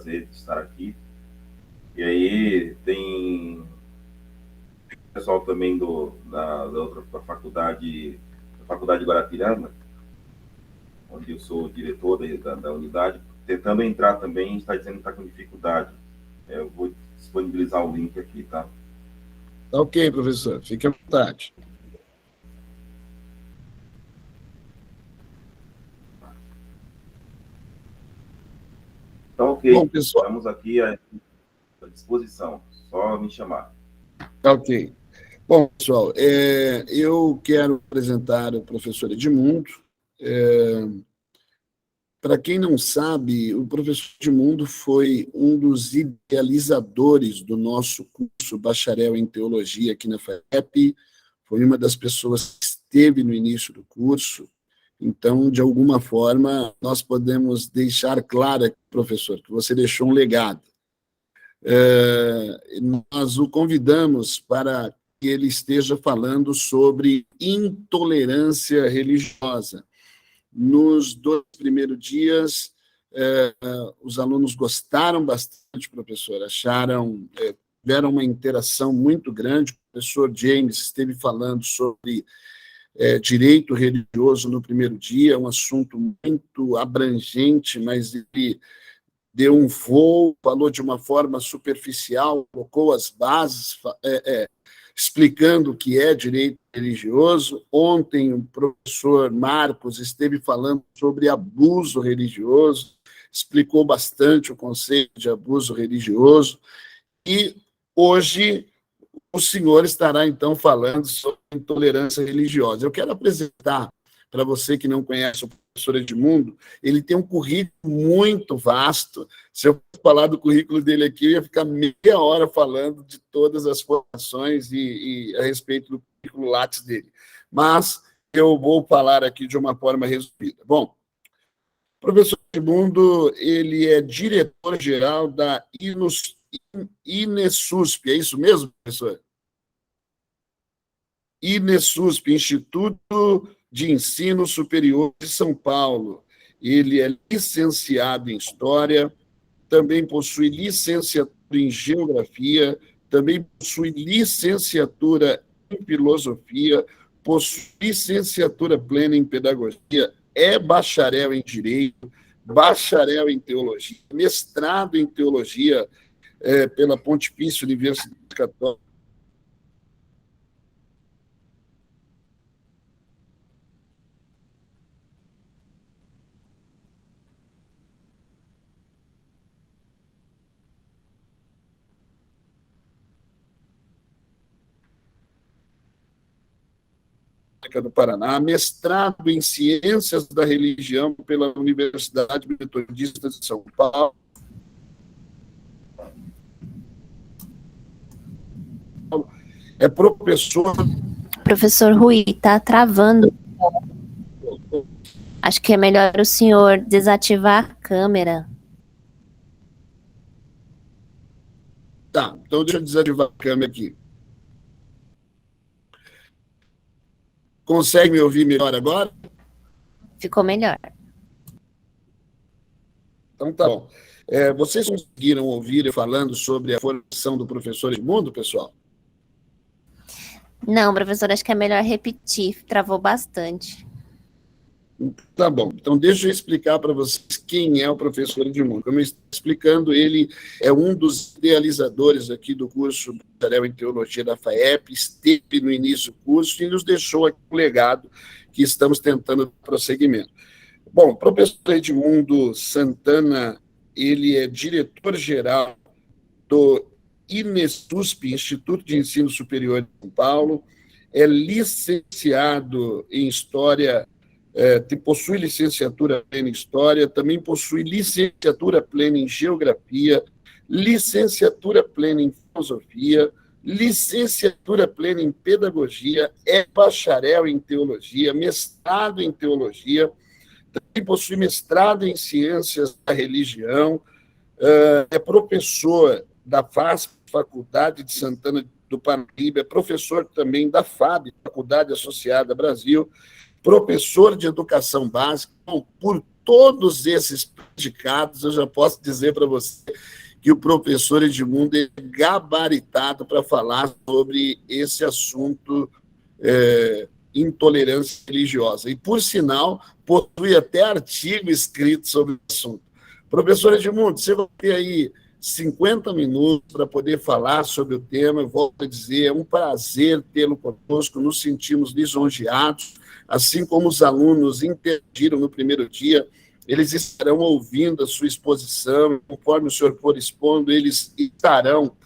prazer de estar aqui. E aí tem pessoal também da outra da Faculdade Guarapiranga, onde eu sou diretor da unidade, tentando entrar também, está dizendo que está com dificuldade. Eu vou disponibilizar o link aqui, tá? Tá ok, professor. Fique à vontade. Então, ok. Bom, pessoal, estamos aqui à disposição. Só me chamar. tá ok. Bom, pessoal, eu quero apresentar o professor Edmundo. Para quem não sabe, o professor Edmundo foi um dos idealizadores do nosso curso Bacharel em Teologia aqui na FAEP, foi uma das pessoas que esteve no início do curso. Então, de alguma forma, nós podemos deixar claro, professor, que você deixou um legado. Nós o convidamos para que ele esteja falando sobre intolerância religiosa. Nos 2 primeiros dias, os alunos gostaram bastante, professor, tiveram uma interação muito grande. O professor James esteve falando sobre direito religioso no primeiro dia, um assunto muito abrangente, mas ele deu um voo, falou de uma forma superficial, colocou as bases, explicando o que é direito religioso. Ontem, o professor Marcos esteve falando sobre abuso religioso, explicou bastante o conceito de abuso religioso, e hoje o senhor estará, então, falando sobre intolerância religiosa. Eu quero apresentar para você que não conhece o professor Edmundo. Ele tem um currículo muito vasto. Se eu falar do currículo dele aqui, eu ia ficar meia hora falando de todas as formações e a respeito do currículo Lattes dele. Mas eu vou falar aqui de uma forma resumida. Bom, o professor Edmundo, ele é diretor-geral da INESUSP, é isso mesmo, professor? INESUSP, Instituto de Ensino Superior de São Paulo. Ele é licenciado em História, também possui licenciatura em Geografia, também possui licenciatura em Filosofia, possui licenciatura plena em Pedagogia, é bacharel em Direito, bacharel em Teologia, mestrado em Teologia pela Pontifícia Universidade Católica, do Paraná, mestrado em Ciências da Religião pela Universidade Metodista de São Paulo, é professor... Professor Rui, está travando. Acho que é melhor o senhor desativar a câmera. Tá, então deixa eu desativar a câmera aqui. Consegue me ouvir melhor agora? Ficou melhor. Então tá bom. Vocês conseguiram ouvir eu falando sobre a formação do professor Edmundo, pessoal? Não, professor, acho que é melhor repetir. Travou bastante. Tá bom. Então, deixa eu explicar para vocês quem é o professor Edmundo. Como eu estou explicando, ele é um dos idealizadores aqui do curso Bacharel em Teologia da FAEP, esteve no início do curso e nos deixou aqui um legado que estamos tentando prosseguimento. Bom, o professor Edmundo Santana, ele é diretor-geral do INESUSP, Instituto de Ensino Superior de São Paulo, é licenciado em História, possui licenciatura plena em História, também possui licenciatura plena em Geografia, licenciatura plena em Filosofia, licenciatura plena em Pedagogia, é bacharel em Teologia, mestrado em Teologia, também possui mestrado em Ciências da Religião, é professor da FASP, Faculdade de Santana do Parnaíba, é professor também da Faculdade Associada Brasil, professor de Educação Básica. Por todos esses predicados, eu já posso dizer para você que o professor Edmundo é gabaritado para falar sobre esse assunto, intolerância religiosa. E, por sinal, possui até artigo escrito sobre o assunto. Professor Edmundo, você vai ter aí 50 minutos para poder falar sobre o tema. Eu volto a dizer, é um prazer tê-lo conosco, nos sentimos lisonjeados, assim como os alunos interagiram no primeiro dia, eles estarão ouvindo a sua exposição, conforme o senhor for expondo, eles estarão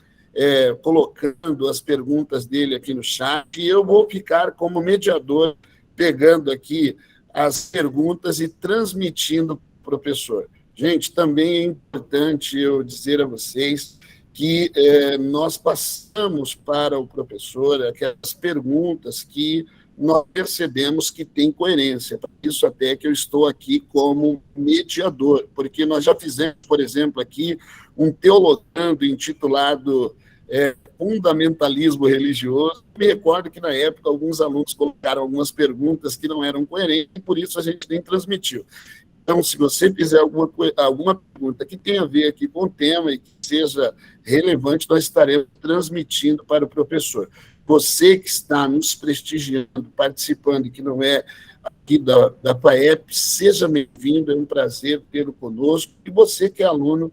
colocando as perguntas dele aqui no chat, e eu vou ficar como mediador, pegando aqui as perguntas e transmitindo para o professor. Gente, também é importante eu dizer a vocês que nós passamos para o professor aquelas perguntas que nós percebemos que tem coerência. Por isso até que eu estou aqui como mediador, porque nós já fizemos, por exemplo, aqui um teologando intitulado Fundamentalismo Religioso. Me recordo que, na época, alguns alunos colocaram algumas perguntas que não eram coerentes, e por isso a gente nem transmitiu. Então, se você fizer alguma pergunta que tenha a ver aqui com o tema e que seja relevante, nós estaremos transmitindo para o professor. Você que está nos prestigiando, participando, e que não é aqui da FAEP, seja bem-vindo, é um prazer tê-lo conosco. E você que é aluno,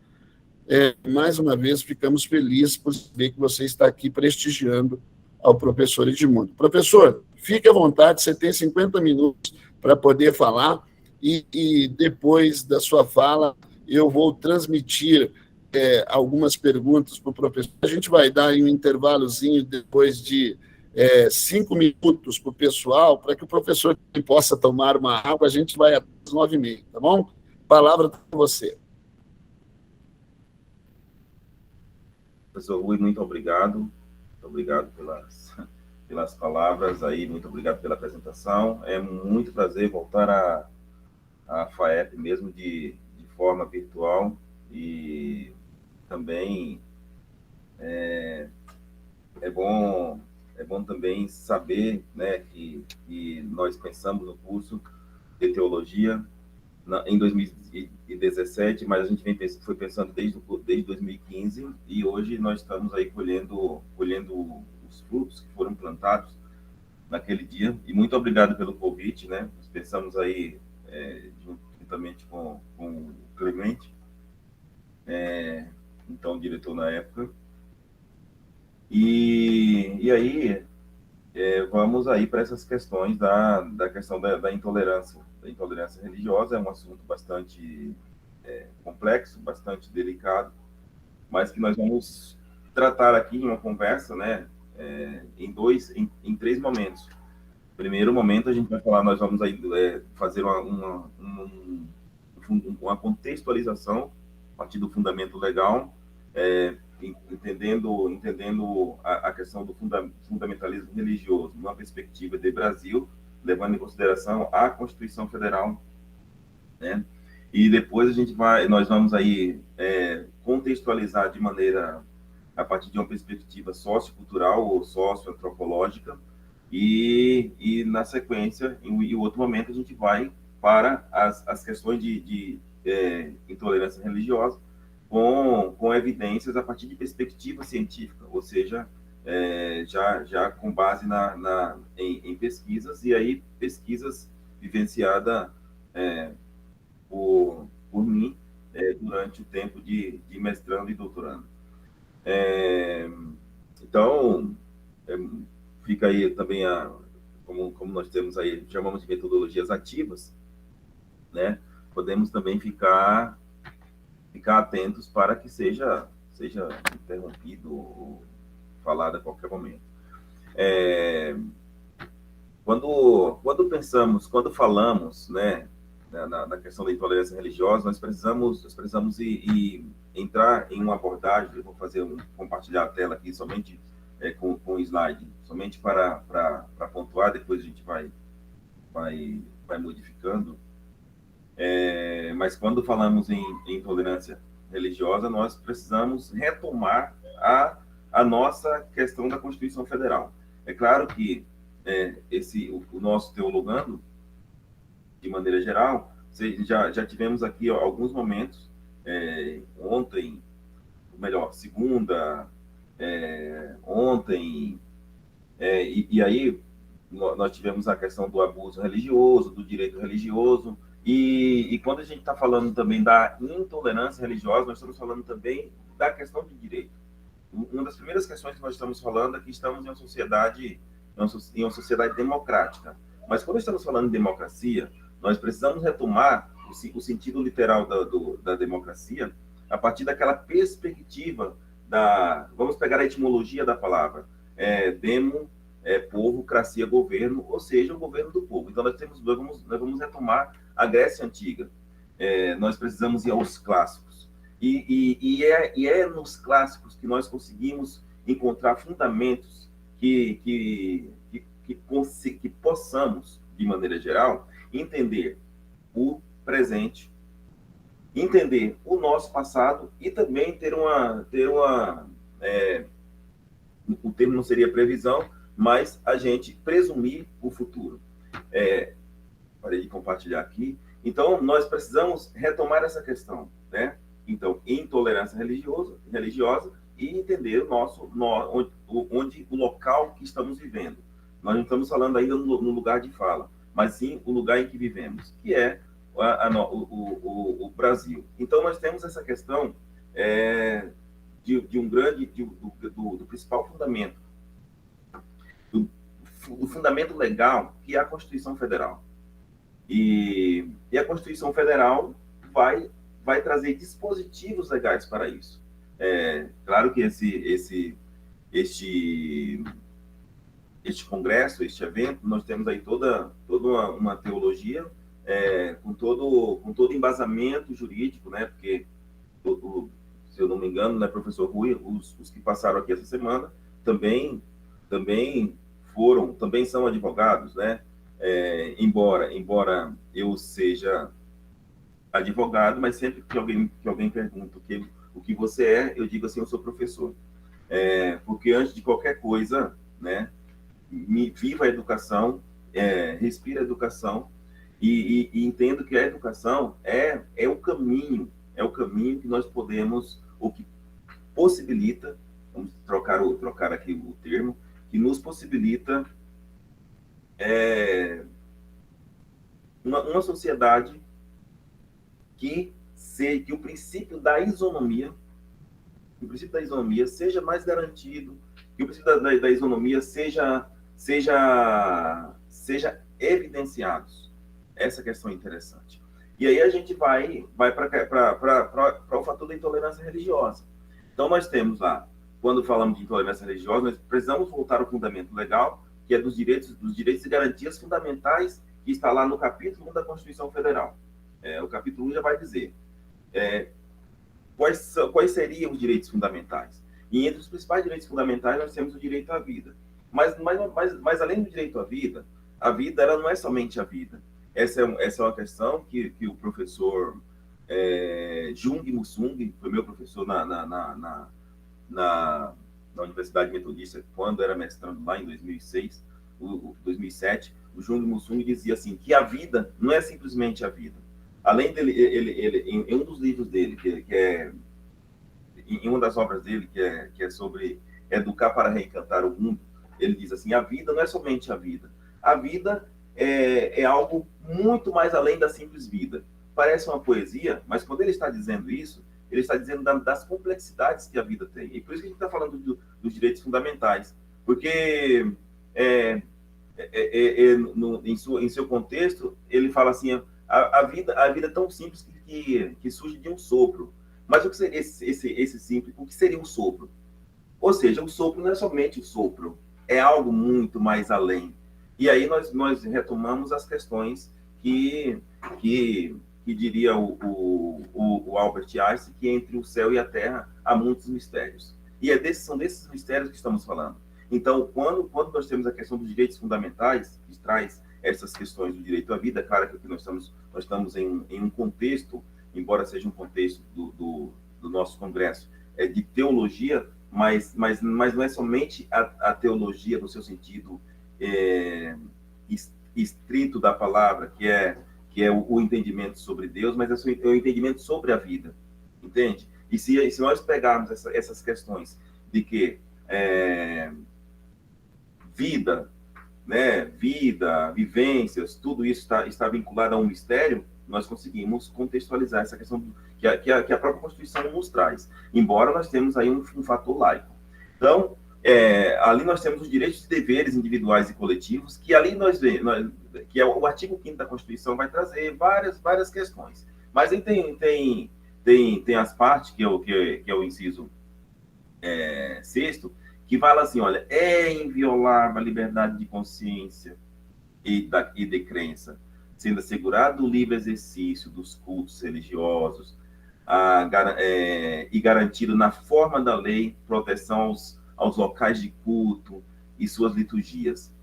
mais uma vez, ficamos felizes por saber que você está aqui prestigiando ao professor Edmundo. Professor, fique à vontade, você tem 50 minutos para poder falar, e depois da sua fala, eu vou transmitir algumas perguntas para o professor. A gente vai dar um intervalozinho depois de 5 minutos para o pessoal, para que o professor possa tomar uma água. A gente vai até as 9h30, tá bom? Palavra com você. Professor Rui, muito obrigado. Muito obrigado pelas palavras aí, muito obrigado pela apresentação. É muito prazer voltar à FAEP mesmo de forma virtual, e também é bom também saber, né, que nós pensamos no curso de teologia em 2017, mas a gente foi pensando desde 2015, e hoje nós estamos aí colhendo os frutos que foram plantados naquele dia. E muito obrigado pelo convite, né? Nós pensamos aí juntamente com o Clemente, então diretor na época, e aí vamos aí para essas questões da questão da intolerância religiosa. É um assunto bastante complexo, bastante delicado, mas que nós vamos tratar aqui em uma conversa, né, em 3 momentos. Primeiro momento, a gente vai falar, nós vamos aí fazer uma contextualização a partir do fundamento legal, entendendo a questão do fundamentalismo religioso numa perspectiva de Brasil, levando em consideração a Constituição Federal, né? E depois nós vamos aí contextualizar de maneira, a partir de uma perspectiva sociocultural ou socioantropológica, e na sequência, em outro momento, a gente vai para as questões de intolerância religiosa, com evidências a partir de perspectiva científica, ou seja, já com base em pesquisas, e aí pesquisas vivenciadas por mim durante o tempo de mestrando e doutorando. Então, fica aí também como nós temos aí, chamamos de metodologias ativas, né? Podemos também ficar atentos para que seja interrompido ou falado a qualquer momento. Quando falamos, né, na questão da intolerância religiosa, nós precisamos entrar em uma abordagem. Eu vou compartilhar a tela aqui somente com o slide, somente para pontuar, depois a gente vai modificando. Mas quando falamos em intolerância religiosa, nós precisamos retomar a nossa questão da Constituição Federal. É claro que o nosso teologando, de maneira geral, já tivemos aqui alguns momentos, ontem, melhor, segunda, ontem, e aí nós tivemos a questão do abuso religioso, do direito religioso, e quando a gente está falando também da intolerância religiosa, nós estamos falando também da questão do direito. Uma das primeiras questões que nós estamos falando é que estamos em uma sociedade democrática. Mas quando estamos falando de democracia, nós precisamos retomar o sentido literal da democracia a partir daquela perspectiva vamos pegar a etimologia da palavra, demo, povo, cracia, governo, ou seja, o governo do povo. Então, nós vamos retomar a Grécia Antiga. Nós precisamos ir aos clássicos. E é nos clássicos que nós conseguimos encontrar fundamentos que possamos, de maneira geral, entender o presente, entender o nosso passado e também ter uma o termo não seria previsão, mas a gente presumir o futuro. Parei de compartilhar aqui. Então, nós precisamos retomar essa questão, né? Então, intolerância religiosa e entender onde o local que estamos vivendo. Nós não estamos falando ainda no lugar de fala, mas sim o lugar em que vivemos, que é o Brasil. Então, nós temos essa questão do principal fundamento, do fundamento legal, que é a Constituição Federal. E a Constituição Federal vai trazer dispositivos legais para isso. Claro que este congresso, este evento, nós temos aí toda uma teologia com todo embasamento jurídico, né? Porque, se eu não me engano, né, professor Rui, os que passaram aqui essa semana também são advogados, né? Embora eu seja advogado, mas sempre que alguém pergunta o que você é, eu digo assim, eu sou professor. Porque antes de qualquer coisa, né, viva a educação, respira a educação e entendo que a educação é o caminho que nós podemos, ou que possibilita, vamos trocar aqui o termo, que nos possibilita uma sociedade que o princípio da isonomia seja mais garantido, que o princípio da isonomia seja evidenciados. Essa questão é interessante. E aí a gente vai para o fator da intolerância religiosa. Então, nós temos lá, quando falamos de intolerância religiosa, nós precisamos voltar ao fundamento legal, que é dos direitos e garantias fundamentais, que está lá no capítulo 1 da Constituição Federal. O capítulo 1 já vai dizer quais seriam os direitos fundamentais. E entre os principais direitos fundamentais, nós temos o direito à vida. Mas além do direito à vida ela não é somente a vida. Essa é uma questão que o professor Jung Musung, foi meu professor na Universidade Metodista, quando era mestrando lá em 2006, 2007, o Jung Musung dizia assim, que a vida não é simplesmente a vida. Além dele, ele em um dos livros dele, em uma das obras dele, que é sobre educar para reencantar o mundo, ele diz assim, a vida não é somente a vida. A vida é algo muito mais além da simples vida. Parece uma poesia, mas quando ele está dizendo isso, ele está dizendo das complexidades que a vida tem. E por isso que a gente está falando dos direitos fundamentais. Porque, em seu contexto, ele fala assim, a vida é tão simples que surge de um sopro. Mas o que seria esse simples? O que seria um sopro? Ou seja, o sopro não é somente o sopro, é algo muito mais além. E aí nós retomamos as questões que diria o Albert Einstein, que entre o céu e a terra há muitos mistérios. E são desses mistérios que estamos falando. Então, quando nós temos a questão dos direitos fundamentais, que traz essas questões do direito à vida, claro que aqui nós estamos em um contexto, embora seja um contexto do nosso congresso, de teologia, mas não é somente a teologia no seu sentido estrito da palavra, que é que é o entendimento sobre Deus, mas é o entendimento sobre a vida, entende? E se nós pegarmos essas questões de que vida, né, vida, vivências, tudo isso está vinculado a um mistério, nós conseguimos contextualizar essa questão que a própria Constituição nos traz, embora nós temos aí um fator laico. Então, ali nós temos os direitos e deveres individuais e coletivos, que ali que é o artigo 5º da Constituição vai trazer várias questões. Mas aí tem as partes, que é o inciso 6º, que fala assim, olha, é inviolável a liberdade de consciência e de crença, sendo assegurado o livre exercício dos cultos religiosos e garantido na forma da lei proteção aos locais de culto e suas liturgias.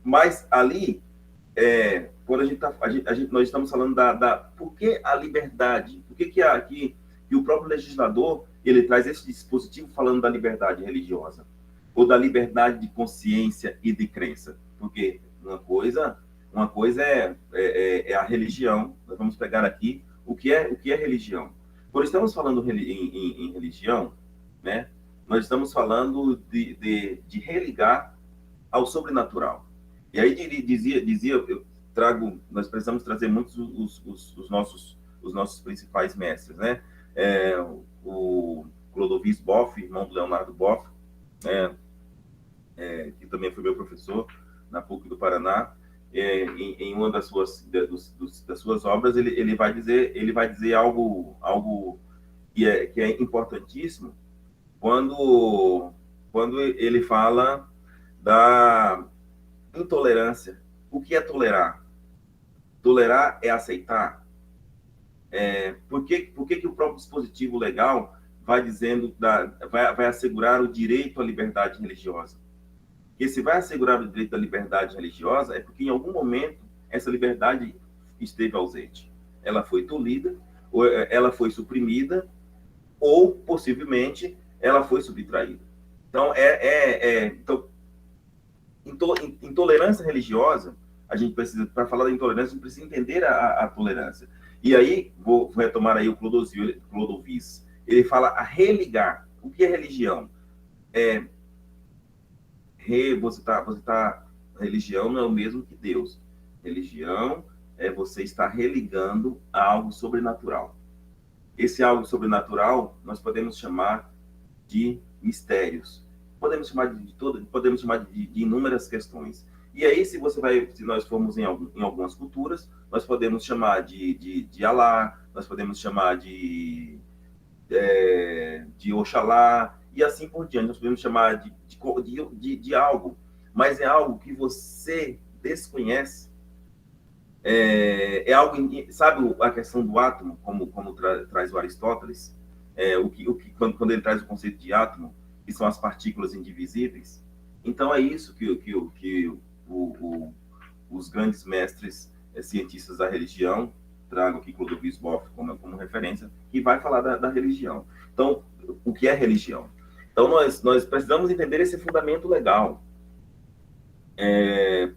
Mas ali, quando nós estamos falando por que a liberdade, por que o próprio legislador ele traz esse dispositivo falando da liberdade religiosa, ou da liberdade de consciência e de crença, porque uma coisa é a religião. Nós vamos pegar aqui o que é religião. Quando estamos falando em religião, né, nós estamos falando de religar ao sobrenatural. E aí nós precisamos trazer muitos os nossos principais mestres, né? O Clodovis Boff, irmão do Leonardo Boff, que também foi meu professor na PUC do Paraná, em uma das suas obras, ele vai dizer algo que é importantíssimo quando ele fala da intolerância. O que é tolerar? Tolerar é aceitar. Por que o próprio dispositivo legal vai dizendo, vai assegurar o direito à liberdade religiosa? Porque se vai assegurar o direito à liberdade religiosa, é porque em algum momento essa liberdade esteve ausente. Ela foi tolhida, ou ela foi suprimida, ou possivelmente ela foi subtraída. Então, intolerância religiosa, a gente precisa, para falar da intolerância, a gente precisa entender a tolerância. E aí, vou retomar aí o Clodovis. Ele fala a religar. O que é religião? Religião não é o mesmo que Deus. Religião é você estar religando a algo sobrenatural. Esse algo sobrenatural nós podemos chamar de mistérios. Podemos chamar de inúmeras questões. E aí, se nós formos em algumas culturas, nós podemos chamar de Alá, nós podemos chamar de Oxalá, e assim por diante. Nós podemos chamar de algo, mas é algo que você desconhece. Algo, sabe a questão do átomo, como traz o Aristóteles? Quando ele traz o conceito de átomo, que são as partículas indivisíveis. Então, é isso que os grandes mestres cientistas da religião, trago aqui Clodovis Boff como referência, e vai falar da religião. Então, o que é religião? Então, nós precisamos entender esse fundamento legal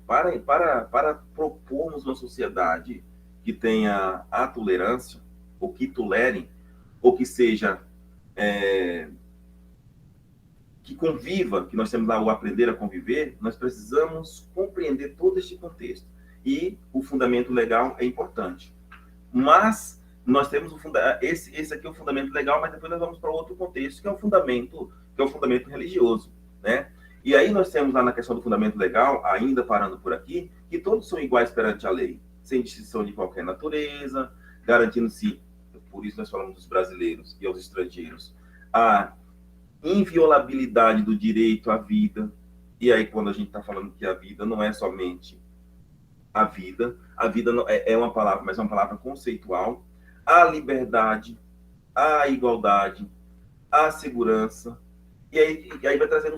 para propormos uma sociedade que tenha a tolerância, ou que tolere, ou que seja... que conviva, que nós temos lá o aprender a conviver, nós precisamos compreender todo este contexto. E o fundamento legal é importante. Mas nós temos esse aqui é o fundamento legal, mas depois nós vamos para outro contexto, que é o fundamento religioso, né? E aí nós temos lá na questão do fundamento legal, ainda parando por aqui, que todos são iguais perante a lei, sem distinção de qualquer natureza, garantindo-se, por isso nós falamos dos brasileiros e aos estrangeiros, a inviolabilidade do direito à vida. E aí, quando a gente está falando que a vida não é somente a vida não, é uma palavra, mas é uma palavra conceitual, a liberdade, a igualdade, a segurança, e aí vai trazendo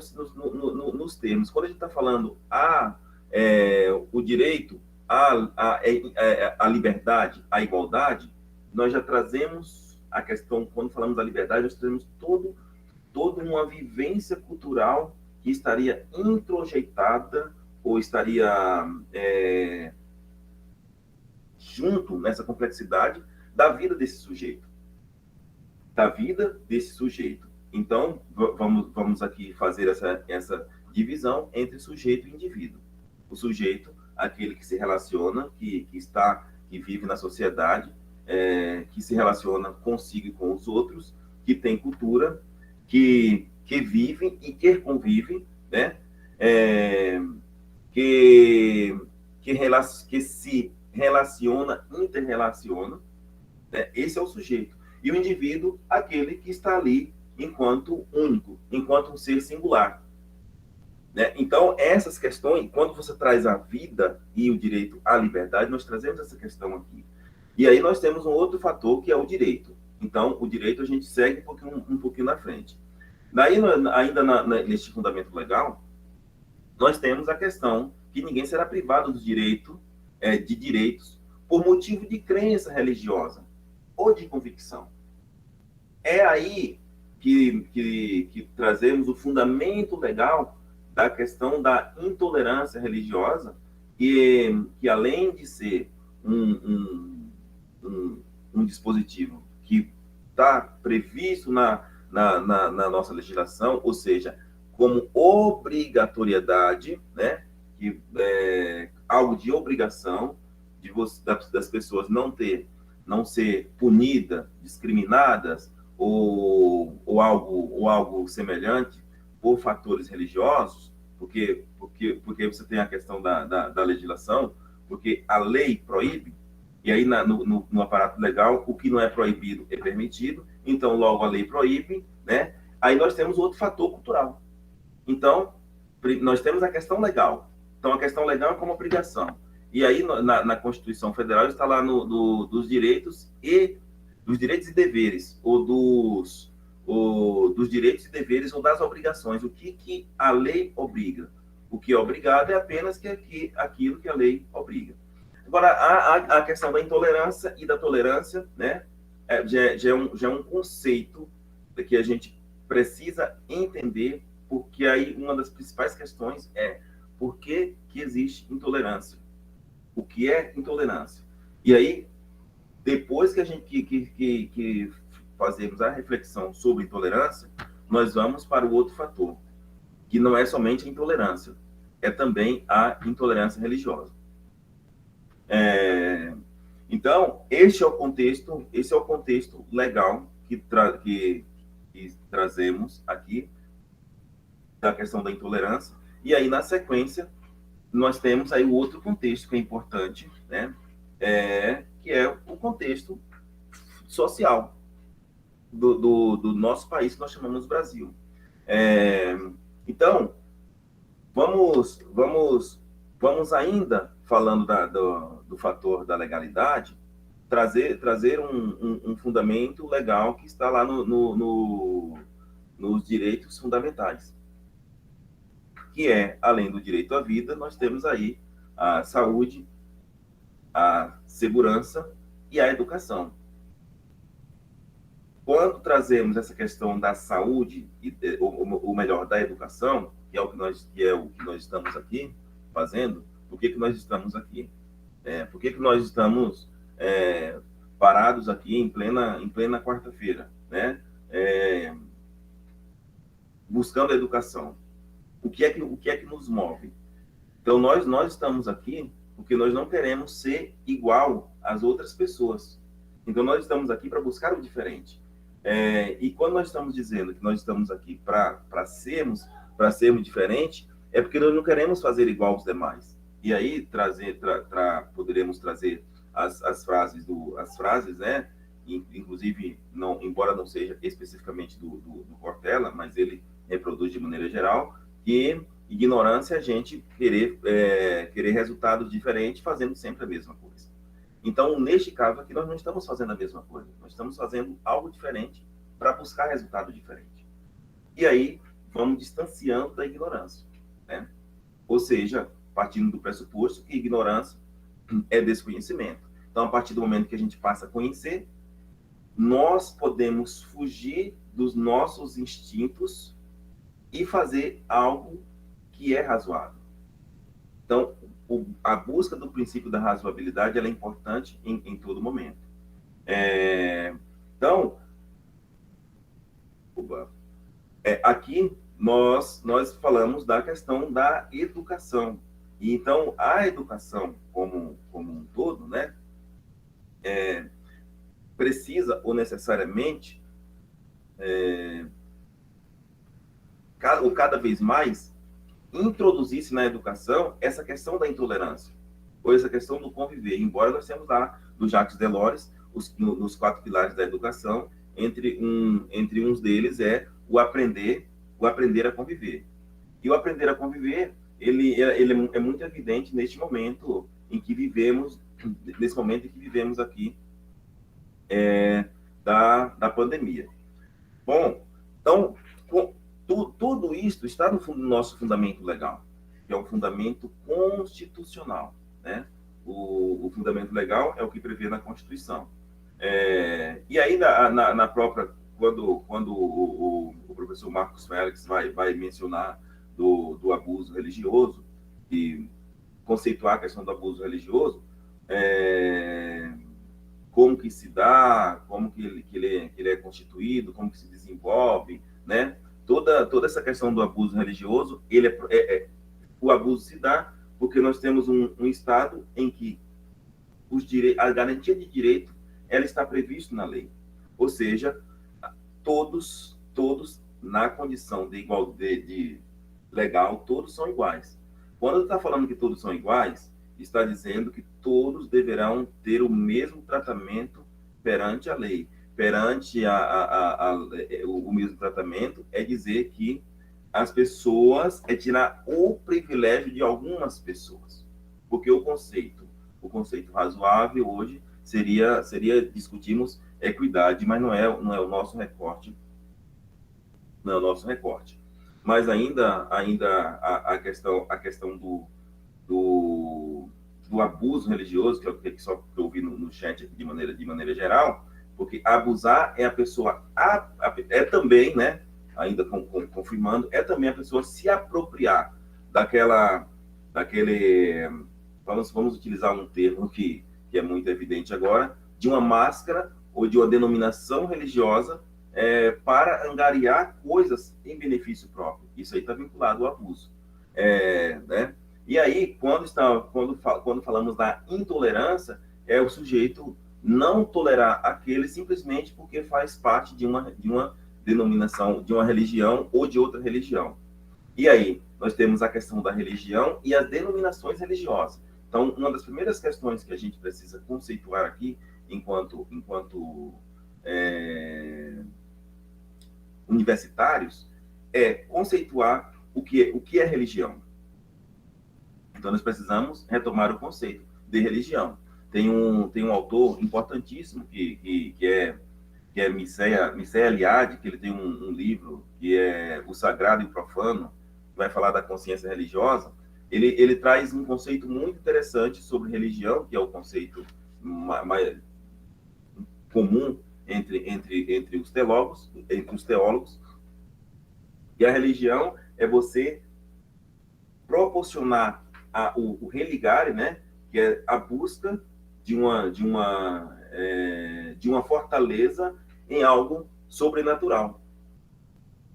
nos termos. Quando a gente está falando o direito, a liberdade, a igualdade, nós já trazemos a questão, quando falamos da liberdade, nós trazemos toda uma vivência cultural que estaria introjeitada ou estaria junto nessa complexidade da vida desse sujeito. Da vida desse sujeito. Então, vamos aqui fazer essa divisão entre sujeito e indivíduo. O sujeito, aquele que se relaciona, que vive na sociedade, que se relaciona consigo e com os outros, que tem cultura, que vive e que convive, né? Que se relaciona, interrelaciona, né? Esse é o sujeito. E o indivíduo, aquele que está ali enquanto único, enquanto um ser singular. Né? Então, essas questões, quando você traz a vida e o direito à liberdade, nós trazemos essa questão aqui. E aí nós temos um outro fator, que é o direito. Então, o direito a gente segue um pouquinho na frente. Daí, ainda neste fundamento legal, nós temos a questão que ninguém será privado do direito, de direitos por motivo de crença religiosa ou de convicção. É aí que trazemos o fundamento legal da questão da intolerância religiosa, que além de ser um dispositivo que está previsto na nossa legislação, ou seja, como obrigatoriedade, né, algo de obrigação das pessoas não ser punidas, discriminadas ou algo semelhante por fatores religiosos, porque você tem a questão da legislação, porque a lei proíbe, e aí no aparato legal, o que não é proibido é permitido, então logo a lei proíbe, né? Aí nós temos outro fator cultural. Então, nós temos a questão legal. Então, a questão legal é como obrigação. E aí, na Constituição Federal, está lá dos direitos e deveres, ou dos direitos e deveres, ou das obrigações. O que a lei obriga? O que é obrigado é apenas aquilo que a lei obriga. Agora, a questão da intolerância e da tolerância, né, já é um conceito que a gente precisa entender, porque aí uma das principais questões é por que existe intolerância? O que é intolerância? E aí, depois que a gente que fazemos a reflexão sobre intolerância, nós vamos para o outro fator, que não é somente a intolerância, é também a intolerância religiosa. Então, esse é o contexto legal que trazemos aqui, da questão da intolerância. E aí, na sequência, nós temos aí o outro contexto que é importante, né? Que é o contexto social do nosso país, que nós chamamos Brasil. Então, vamos ainda, falando do fator da legalidade, trazer um fundamento legal que está lá nos direitos fundamentais, que além do direito à vida, nós temos aí a saúde, a segurança e a educação. Quando trazemos essa questão da saúde, ou melhor, da educação, que é o que nós estamos aqui fazendo, por que nós estamos aqui? Por que nós estamos parados aqui em plena quarta-feira, né? Buscando a educação? O que é que nos move? Então, nós estamos aqui porque nós não queremos ser igual às outras pessoas. Então, nós estamos aqui para buscar o diferente. E quando nós estamos dizendo que nós estamos aqui para sermos diferentes, é porque nós não queremos fazer igual aos demais. E aí, poderemos trazer as frases, né? Inclusive, embora não seja especificamente do Cortella, mas ele reproduz de maneira geral, que ignorância é a gente querer resultados diferentes fazendo sempre a mesma coisa. Então, neste caso aqui, nós não estamos fazendo a mesma coisa. Nós estamos fazendo algo diferente para buscar resultado diferente. E aí, vamos distanciando da ignorância, né? Ou seja, partindo do pressuposto que ignorância é desconhecimento. Então, a partir do momento que a gente passa a conhecer, nós podemos fugir dos nossos instintos e fazer algo que é razoável. Então, a busca do princípio da razoabilidade ela é importante em todo momento. Então, aqui nós falamos da questão da educação. E então, a educação como um todo, né, precisa ou necessariamente, ou cada vez mais, introduzir-se na educação essa questão da intolerância, ou essa questão do conviver, embora nós temos lá, do Jacques Delors, nos 4 pilares da educação, entre uns deles é o aprender a conviver. E o aprender a conviver, ele é muito evidente neste momento em que vivemos aqui, da pandemia. Bom, então, tudo isso está no nosso fundamento legal, que é um fundamento constitucional, né? O fundamento legal é o que prevê na Constituição. E aí, na própria, quando o professor Marcos Félix vai mencionar do abuso religioso e conceituar a questão do abuso religioso, como que se dá, como que ele é constituído, como que se desenvolve, né? Toda essa questão do abuso religioso, o abuso se dá porque nós temos um Estado em que a garantia de direito ela está prevista na lei. Ou seja, todos na condição de igualdade legal, todos são iguais. Quando está falando que todos são iguais, está dizendo que todos deverão ter o mesmo tratamento perante a lei. Perante o mesmo tratamento é dizer que as pessoas, é tirar o privilégio de algumas pessoas. Porque o conceito razoável hoje seria discutirmos equidade, mas não é o nosso recorte. Não é o nosso recorte. Mas ainda a questão do abuso religioso, que é o que só eu ouvi no chat aqui de maneira geral, porque abusar é a pessoa, é também, né, ainda confirmando, é também a pessoa se apropriar daquele, vamos utilizar um termo que é muito evidente agora, de uma máscara ou de uma denominação religiosa para angariar coisas em benefício próprio. Isso aí está vinculado ao abuso. Né? E aí, quando falamos da intolerância, é o sujeito não tolerar aquele simplesmente porque faz parte de uma denominação, de uma religião ou de outra religião. E aí, nós temos a questão da religião e as denominações religiosas. Então, uma das primeiras questões que a gente precisa conceituar aqui, enquanto universitários, é conceituar o que é religião. Então, nós precisamos retomar o conceito de religião. Tem um autor importantíssimo que é Mircea Eliade, que ele tem um livro que é O Sagrado e o Profano, que vai falar da consciência religiosa. Ele traz um conceito muito interessante sobre religião, que é o conceito mais comum entre os teólogos. E a religião é você proporcionar o religare, né, que é a busca de uma fortaleza em algo sobrenatural.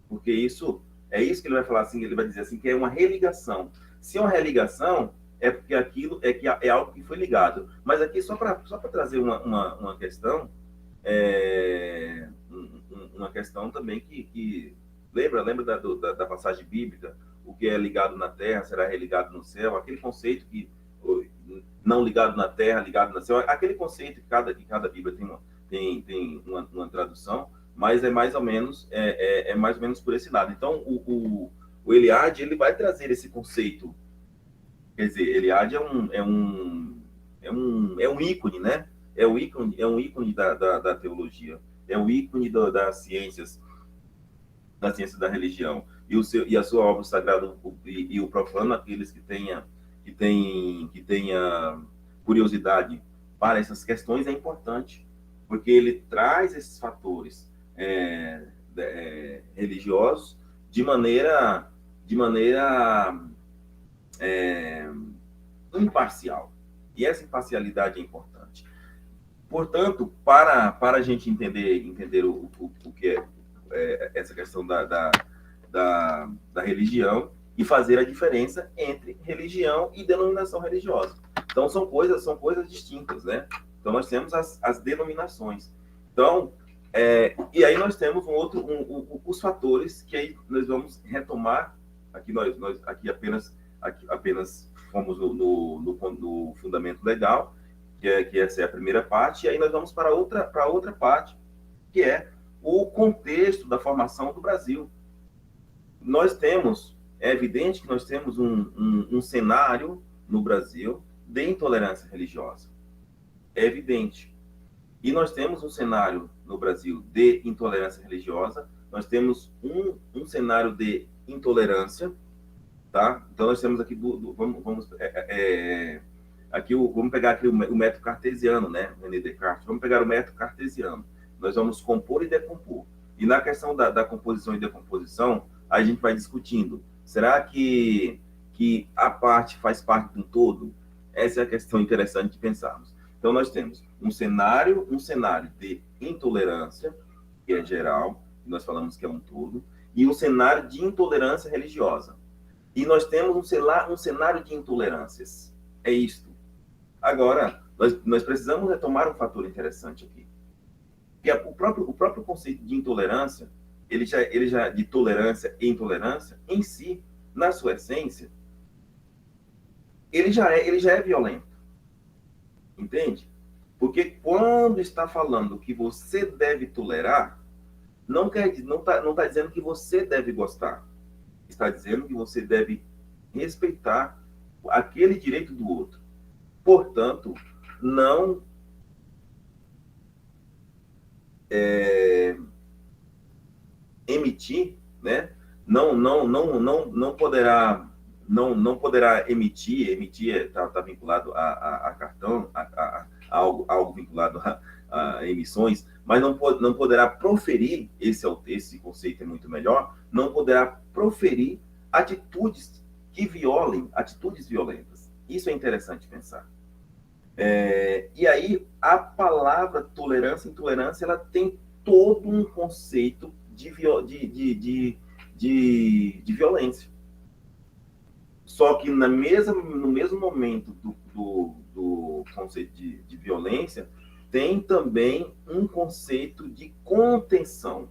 Porque isso que ele vai falar assim, ele vai dizer assim, que é uma religação. Se é uma religação, é porque aquilo é algo que foi ligado. Mas aqui, só para trazer uma questão, uma questão também que lembra da passagem bíblica, o que é ligado na terra será religado no céu, aquele conceito que não ligado na terra, ligado no céu, aquele conceito que cada Bíblia tem uma tradução, mas é mais ou menos por esse lado. Então, o Eliade, ele vai trazer esse conceito. Quer dizer, Eliade é um ícone, né? É um ícone da teologia, é um ícone das ciências da religião. E a sua obra, o Sagrado e o Profano, aqueles que tenha curiosidade para essas questões, é importante, porque ele traz esses fatores religiosos de maneira imparcial. E essa imparcialidade é importante. Portanto, para a gente entender o que é essa questão da religião e fazer a diferença entre religião e denominação religiosa. Então, são coisas distintas, né? Então, nós temos as denominações. Então, e aí nós temos os fatores que aí nós vamos retomar. Aqui nós aqui apenas fomos no fundamento legal, que essa é a primeira parte, e aí nós vamos para outra parte, que é o contexto da formação do Brasil. É evidente que nós temos um cenário no Brasil de intolerância religiosa. É evidente. E nós temos um cenário no Brasil de intolerância religiosa, nós temos um cenário de intolerância, tá? Então, nós temos aqui, vamos pegar aqui o método cartesiano, né? René Descartes. Vamos pegar o método cartesiano. Nós vamos compor e decompor. E na questão da composição e decomposição, a gente vai discutindo. Será que a parte faz parte de um todo? Essa é a questão interessante de pensarmos. Então, nós temos um cenário de intolerância, que é geral, nós falamos que é um todo, e um cenário de intolerância religiosa. E nós temos um cenário de intolerâncias. É isto. Agora, nós precisamos retomar um fator interessante aqui. Que o próprio conceito de intolerância, ele já de tolerância e intolerância, em si, na sua essência, ele já é violento. Entende? Porque quando está falando que você deve tolerar, não está dizendo que você deve gostar. Está dizendo que você deve respeitar aquele direito do outro. Portanto, não emitir, né? Não poderá emitir está vinculado a cartão, a algo vinculado a emissões, mas não poderá proferir, esse conceito é muito melhor, não poderá proferir atitudes que violem, atitudes violentas. Isso é interessante pensar. E aí, a palavra tolerância e intolerância, ela tem todo um conceito de violência. Só que no mesmo momento do conceito de violência, tem também um conceito de contenção.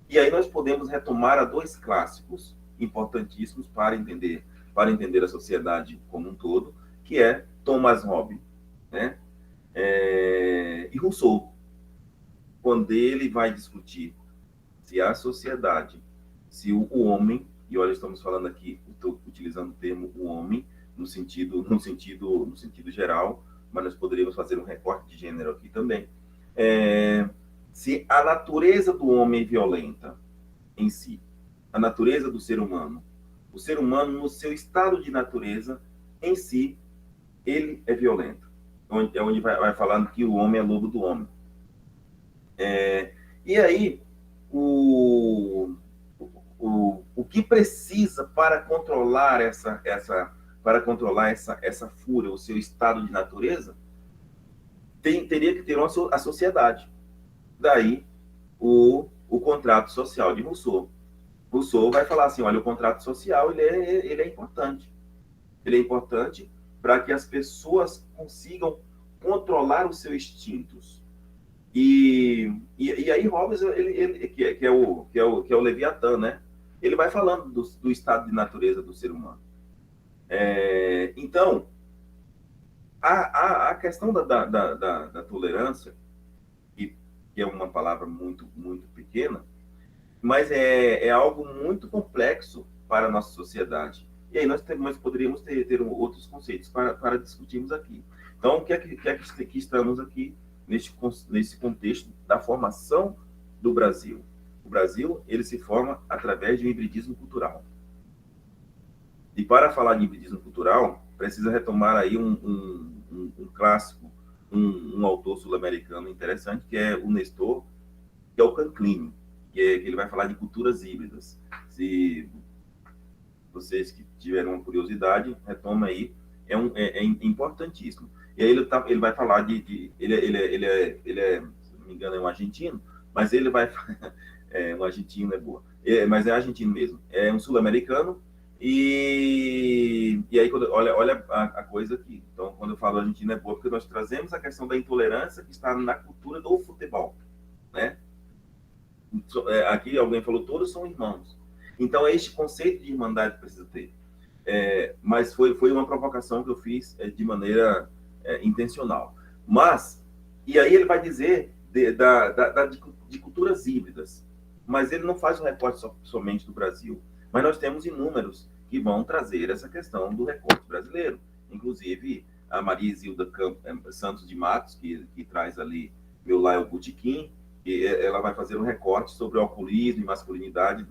E aí nós podemos retomar a dois clássicos importantíssimos para entender a sociedade como um todo, que é Thomas Hobbes, né? E Rousseau, quando ele vai discutir se a sociedade, se o homem, e olha, estamos falando aqui, estou utilizando o termo o homem no sentido geral, mas nós poderíamos fazer um recorte de gênero aqui também. Se a natureza do homem é violenta em si, a natureza do ser humano, o ser humano no seu estado de natureza em si, ele é violento. É onde vai falando que o homem é lobo do homem. E aí, o que precisa para controlar essa fúria, o seu estado de natureza, teria que ter a sociedade. Daí, o contrato social de Rousseau. Rousseau vai falar assim, olha, o contrato social ele é importante. Ele é importante para que as pessoas consigam controlar os seus instintos. E aí Hobbes, que é o Leviatã, né? Ele vai falando do estado de natureza do ser humano. Então, a questão da tolerância, que é uma palavra muito, muito pequena, mas é algo muito complexo para a nossa sociedade. E aí nós poderíamos ter outros conceitos para discutirmos aqui. Então, o que é que estamos aqui nesse contexto da formação do Brasil? O Brasil, ele se forma através de um hibridismo cultural. E para falar de hibridismo cultural, precisa retomar aí um clássico, um autor sul-americano interessante, que é o Nestor, que é o Canclini, que ele vai falar de culturas híbridas. Se vocês que tiveram uma curiosidade, retoma aí é importantíssimo. E aí ele vai falar se não me engano, é um argentino, mas ele vai... um argentino é boa. Mas é argentino mesmo. É um sul-americano. E aí, olha a coisa aqui. Então, quando eu falo argentino é boa, porque nós trazemos a questão da intolerância que está na cultura do futebol, né? Aqui alguém falou, todos são irmãos. Então, este conceito de irmandade precisa ter. Mas foi uma provocação que eu fiz de maneira intencional. Mas, e aí ele vai dizer de culturas híbridas, mas ele não faz um recorte somente do Brasil. Mas nós temos inúmeros que vão trazer essa questão do recorte brasileiro. Inclusive, a Maria Isilda Santos de Matos, que traz ali Meu Lá é o Botequim, e ela vai fazer um recorte sobre o alcoolismo e masculinidade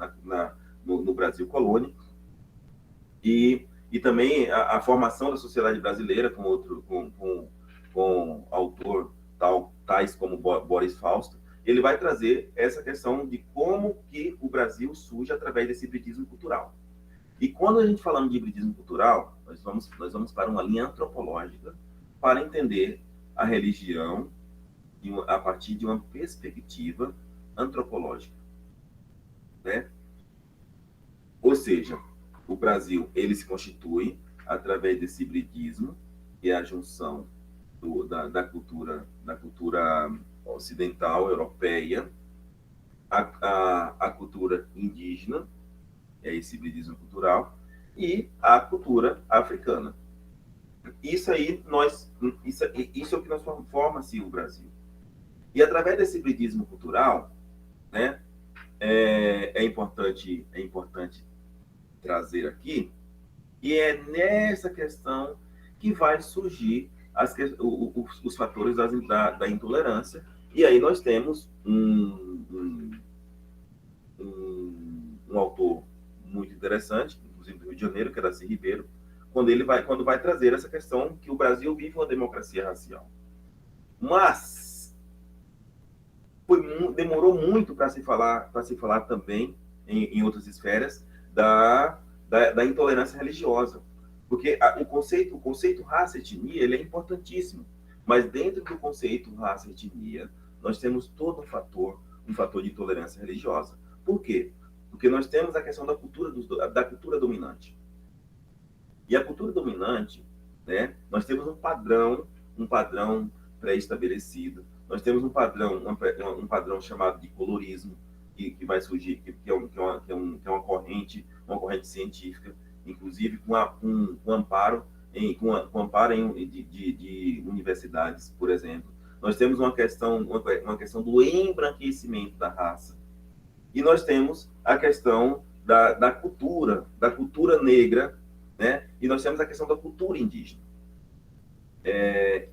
no Brasil colônia. E também a formação da sociedade brasileira com autor tais como Boris Fausto. Ele vai trazer essa questão de como que o Brasil surge através desse hibridismo cultural. E quando a gente falamos de hibridismo cultural, nós vamos para uma linha antropológica para entender a religião a partir de uma perspectiva antropológica, né? Ou seja, o Brasil ele se constitui através desse hibridismo, que é a junção da cultura ocidental, europeia, a cultura indígena, é esse hibridismo cultural, e a cultura africana. Isso é o que nós forma-se o Brasil. E através desse hibridismo cultural, né, é importante trazer aqui, e é nessa questão que vai surgir os fatores da intolerância. E aí nós temos um autor muito interessante, inclusive do Rio de Janeiro, que é Darcy Ribeiro, quando vai trazer essa questão que o Brasil vive uma democracia racial. Mas demorou muito para se falar também em outras esferas da intolerância religiosa, porque o conceito raça e etnia ele é importantíssimo, mas dentro do conceito raça e etnia nós temos todo um fator de intolerância religiosa. Por quê? Porque nós temos a questão da cultura dominante. E a cultura dominante, né, nós temos um padrão pré-estabelecido, nós temos um padrão chamado de colorismo, que vai surgir, que é uma corrente científica, inclusive com amparo de universidades, por exemplo. Nós temos uma questão do embranquecimento da raça. E nós temos a questão da cultura negra, né? E nós temos a questão da cultura indígena.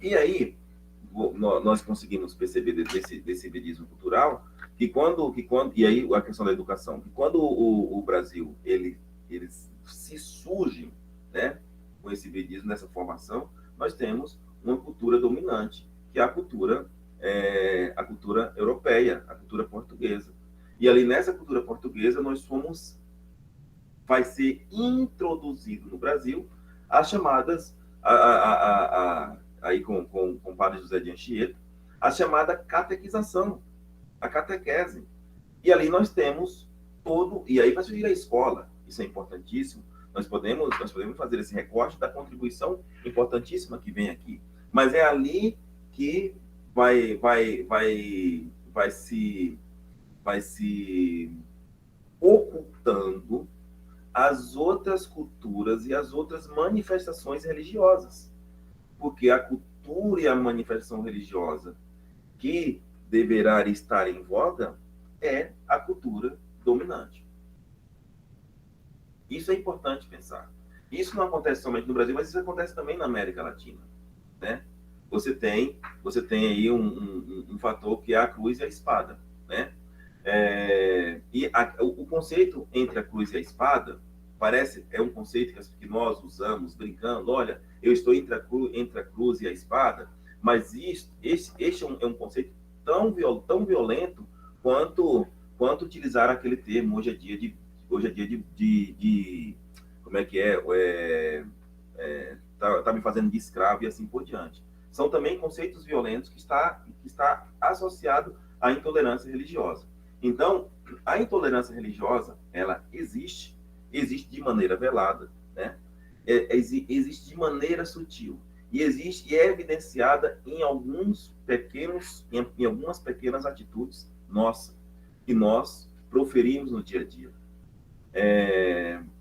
E aí, nós conseguimos perceber desse hibridismo cultural e aí a questão da educação, que quando o Brasil ele se surge, né, com esse hibridismo, nessa formação, nós temos uma cultura dominante, que é a cultura europeia, a cultura portuguesa. E ali nessa cultura portuguesa vai ser introduzido no Brasil as chamadas, aí com o padre José de Anchieta, a chamada catequização, a catequese. E ali nós temos e aí vai surgir a escola, isso é importantíssimo. Nós podemos fazer esse recorte da contribuição importantíssima que vem aqui. Mas é ali que vai se ocultando as outras culturas e as outras manifestações religiosas. Porque a cultura e a manifestação religiosa que deverá estar em voga é a cultura dominante. Isso é importante pensar. Isso não acontece somente no Brasil, mas isso acontece também na América Latina, né? Você tem aí um fator que é a cruz e a espada, né? O conceito entre a cruz e a espada é um conceito que nós usamos brincando. Olha, eu estou entre a cruz e a espada, mas este é um conceito tão violento quanto utilizar aquele termo hoje é dia de como é que tá me fazendo de escravo e assim por diante. São também conceitos violentos que está associado à intolerância religiosa. Então, a intolerância religiosa, ela existe de maneira velada, né? Existe de maneira sutil e é evidenciada em algumas pequenas atitudes nossas que nós proferimos no dia a dia.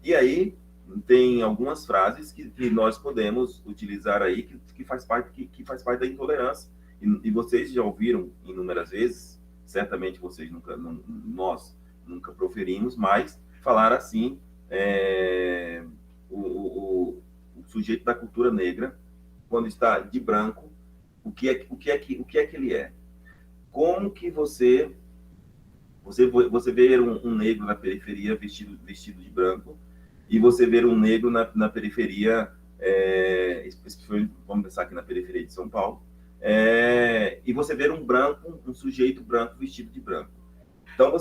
E aí tem algumas frases que nós podemos utilizar aí que faz parte da intolerância, e vocês já ouviram inúmeras vezes, certamente nós nunca proferimos, mas falar assim, o sujeito da cultura negra, quando está de branco, o que é que ele é? Como que você ver um negro na periferia vestido de branco, e você ver um negro na periferia, vamos pensar aqui na periferia de São Paulo, e você ver um sujeito branco vestido de branco. Então,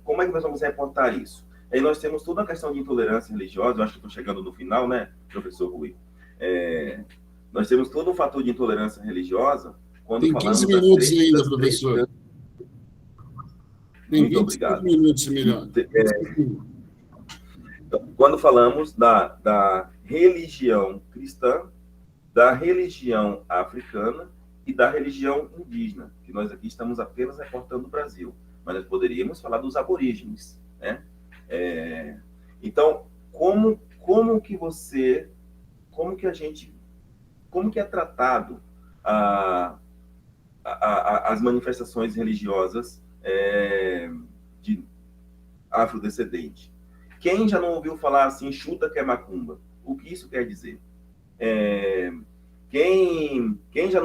como é que nós vamos reportar isso? Aí nós temos toda a questão de intolerância religiosa, eu acho que estou chegando no final, né, professor Rui? Nós temos todo um fator de intolerância religiosa quando Tem falamos 15 minutos ainda, professor. Tem Muito 25 obrigado. minutos, melhor. Quando falamos da religião cristã, da religião africana e da religião indígena, que nós aqui estamos apenas reportando o Brasil, mas nós poderíamos falar dos aborígenes, né? Então, como que é tratado as manifestações religiosas de afrodescendente? Quem já não ouviu falar assim, chuta que é macumba? O que isso quer dizer? Quem já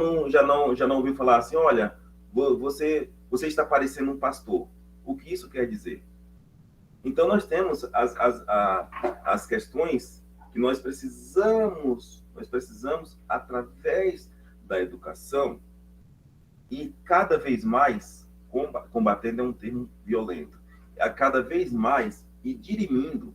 não ouviu falar assim, olha, você está parecendo um pastor? O que isso quer dizer? Então, nós temos as questões que nós precisamos, através da educação, e cada vez mais, combatendo é um termo violento, cada vez mais, e dirimindo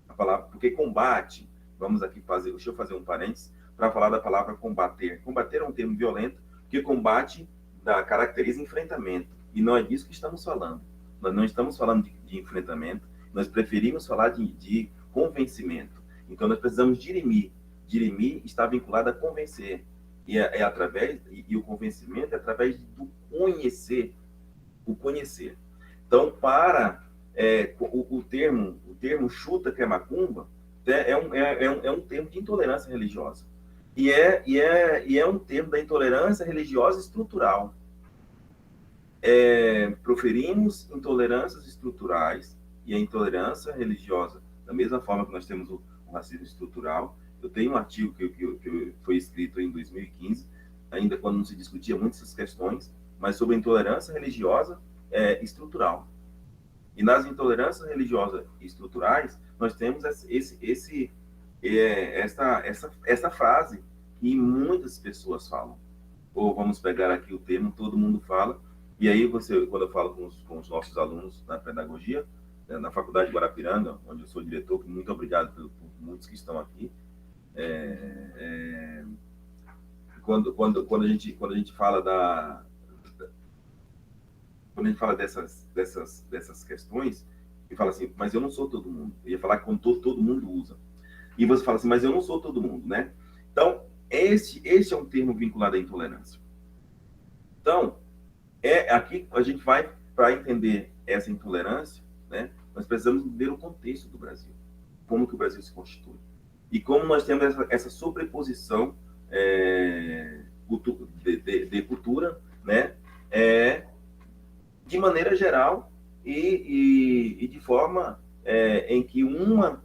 a palavra, porque combate, deixa eu fazer um parênteses, para falar da palavra combater. Combater é um termo violento, porque combate caracteriza enfrentamento, e não é disso que estamos falando. Nós não estamos falando de enfrentamento, nós preferimos falar de convencimento. Então, nós precisamos dirimir. Dirimir está vinculado a convencer. E o convencimento é através do conhecer. O conhecer. Então, o termo chuta que é macumba é um termo de intolerância religiosa. E é um termo da intolerância religiosa estrutural. Proferimos intolerâncias estruturais e a intolerância religiosa, da mesma forma que nós temos o racismo estrutural. Eu tenho um artigo que foi escrito em 2015, ainda quando não se discutia muito essas questões, mas sobre a intolerância religiosa estrutural. E nas intolerâncias religiosas estruturais, nós temos essa frase que muitas pessoas falam. Ou vamos pegar aqui o termo, todo mundo fala. E aí, quando eu falo com os nossos alunos na pedagogia, na Faculdade de Guarapiranga, onde eu sou diretor, muito obrigado por muitos que estão aqui. Quando a gente fala dessas questões, e fala assim, mas eu não sou todo mundo. Eu ia falar que todo mundo usa. E você fala assim, mas eu não sou todo mundo, né? Então, esse é um termo vinculado à intolerância. Então, aqui a gente vai, para entender essa intolerância, né, nós precisamos ver o contexto do Brasil, como que o Brasil se constitui. E como nós temos essa sobreposição de cultura, né, de maneira geral e de forma em que uma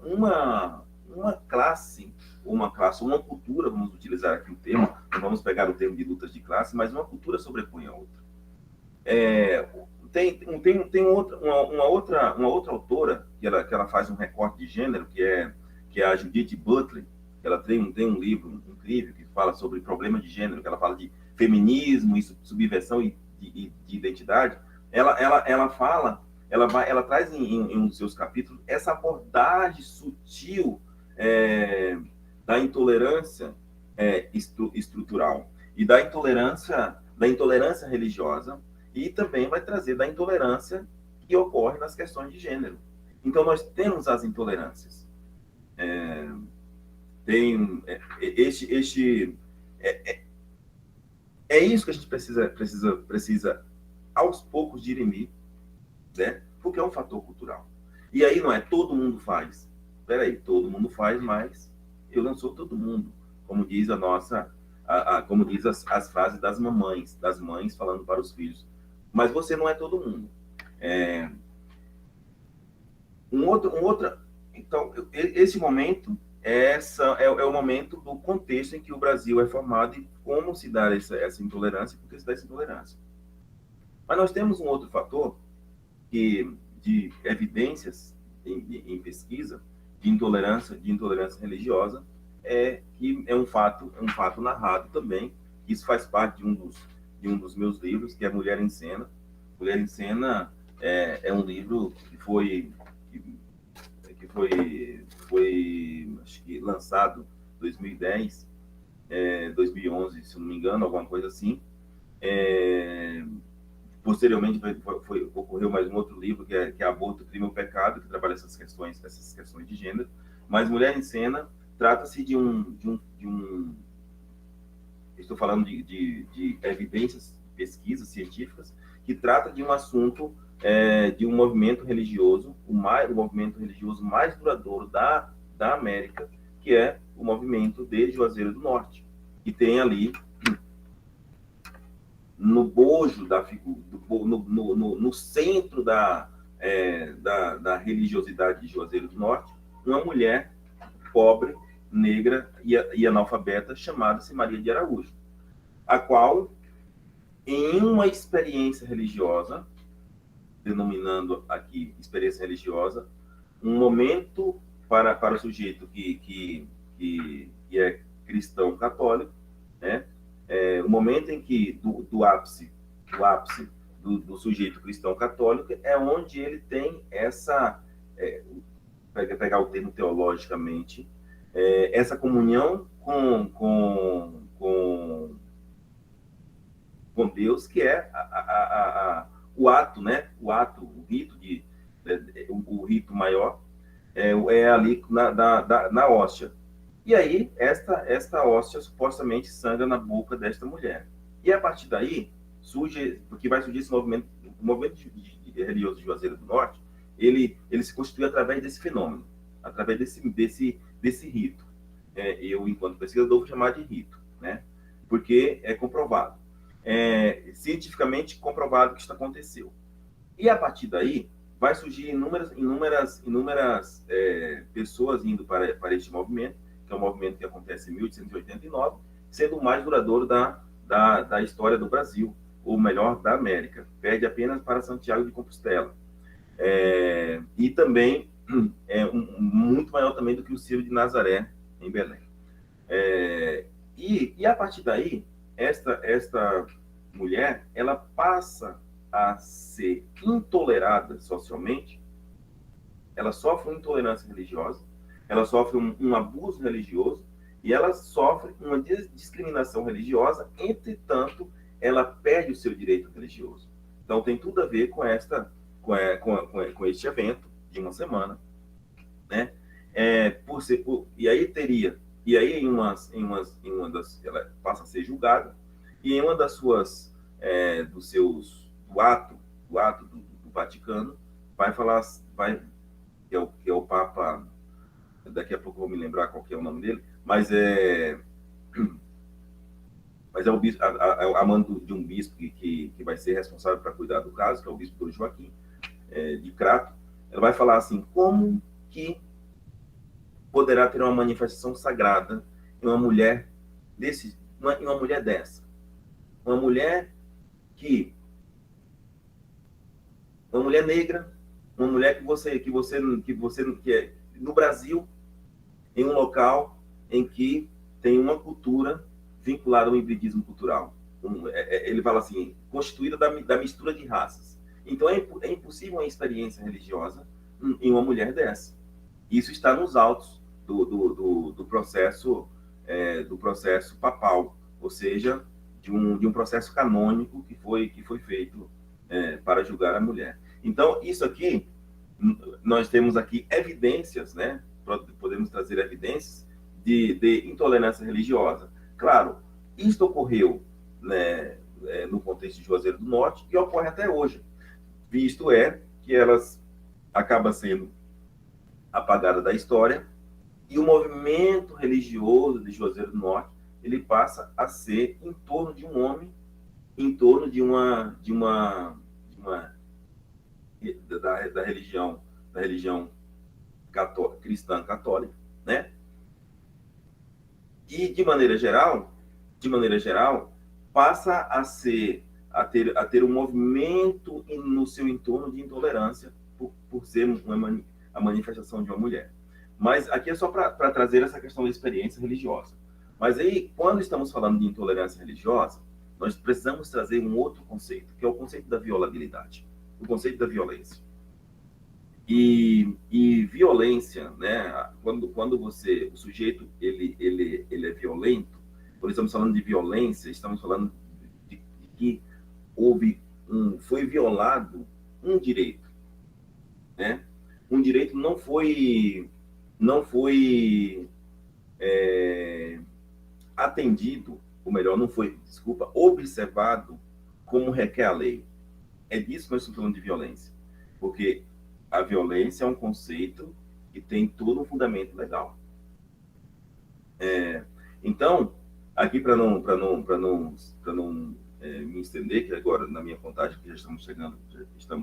classe, uma cultura, vamos utilizar aqui o termo, não vamos pegar o termo de lutas de classe, mas uma cultura sobrepõe a outra. Tem uma outra autora que ela faz um recorte de gênero, que é a Judith Butler, que ela tem um livro incrível que fala sobre problema de gênero, que ela fala de feminismo e subversão e de identidade. Ela traz em um dos seus capítulos essa abordagem sutil da intolerância estrutural e da intolerância religiosa, e também vai trazer da intolerância que ocorre nas questões de gênero. Então, nós temos as intolerâncias. É isso que a gente precisa aos poucos dirimir, né? Porque é um fator cultural. E aí não é todo mundo faz. Peraí, todo mundo faz, mas eu não sou todo mundo. Como diz como diz as frases das mães falando para os filhos. Mas você não é todo mundo. Então, esse momento é o momento do contexto em que o Brasil é formado e como se dá essa intolerância, porque se dá essa intolerância. Mas nós temos um outro fator de evidências em pesquisa de intolerância religiosa, que é um fato narrado também. Isso faz parte de um dos meus livros, que é Mulher em Cena. Mulher em Cena é um livro que foi acho que lançado em 2010, 2011, se não me engano, alguma coisa assim. Posteriormente ocorreu mais um outro livro que é Aborto, Crime ou Pecado, que trabalha essas questões de gênero. Mas Mulher em Cena trata-se de estou falando de evidências, pesquisas científicas, que trata de um assunto de um movimento religioso, o movimento religioso mais duradouro da América, que é o movimento de Juazeiro do Norte, que tem ali no bojo da figura, no centro da religiosidade de Juazeiro do Norte, uma mulher pobre, negra e analfabeta chamada-se Maria de Araújo, a qual, em uma experiência religiosa, denominando aqui experiência religiosa, um momento para o sujeito que é cristão católico, né? O momento em que do ápice do sujeito cristão católico é onde ele tem essa, para pegar o termo teologicamente, essa comunhão com Deus, que é o ato, né? O rito o rito maior é ali na hóstia. E aí, esta hóstia supostamente sangra na boca desta mulher. E a partir daí, porque vai surgir esse movimento, o movimento religioso de Juazeiro do Norte, ele se constitui através desse fenômeno, através desse rito. Eu, enquanto pesquisador, vou chamar de rito, né? Porque é comprovado. Cientificamente comprovado que isso aconteceu. E a partir daí, vai surgir inúmeras pessoas indo para este movimento, que é um movimento que acontece em 1889, sendo o mais duradouro da história do Brasil, ou melhor, da América. Perde apenas para Santiago de Compostela. E também muito maior também do que o Ciro de Nazaré, em Belém. E a partir daí, esta mulher, ela passa a ser intolerada socialmente, ela sofre uma intolerância religiosa, ela sofre um abuso religioso e ela sofre uma discriminação religiosa, entretanto, ela perde o seu direito religioso. Então, tem tudo a ver com este evento de uma semana, né? E aí em uma das, ela passa a ser julgada, e em uma das suas do ato do Vaticano, vai falar, que é o Papa, daqui a pouco eu vou me lembrar qual que é o nome dele, mas é o bispo, a mando de um bispo que vai ser responsável para cuidar do caso, que é o bispo Dom Joaquim, de Crato. Ela vai falar assim: como que poderá ter uma manifestação sagrada em uma mulher dessa? Uma mulher uma mulher negra, uma mulher que é no Brasil, em um local em que tem uma cultura vinculada ao hibridismo cultural. Ele fala assim, constituída da mistura de raças. Então, é impossível uma experiência religiosa em uma mulher dessa. Isso está nos autos do processo papal, ou seja, de um processo canônico que foi feito para julgar a mulher. Então, isso aqui, nós temos aqui evidências, né? Podemos trazer evidências de intolerância religiosa. Claro, isto ocorreu, né, no contexto de Juazeiro do Norte e ocorre até hoje, visto que elas acabam sendo apagadas da história e o movimento religioso de Juazeiro do Norte ele passa a ser em torno de um homem, em torno da religião cristã católica, né? E de maneira geral, passa a ter um movimento no seu entorno de intolerância por ser a manifestação de uma mulher. Mas aqui é só para trazer essa questão da experiência religiosa. Mas aí, quando estamos falando de intolerância religiosa, nós precisamos trazer um outro conceito, que é o conceito da violabilidade, o conceito da violência. E violência, né? Quando o sujeito ele é violento, quando estamos falando de violência, estamos falando de que foi violado um direito, né? Um direito não foi atendido, ou melhor, não foi, observado como requer a lei. É disso que nós estamos falando de violência, porque a violência é um conceito que tem todo um fundamento legal. Então, aqui para não me estender, que agora na minha contagem que já estamos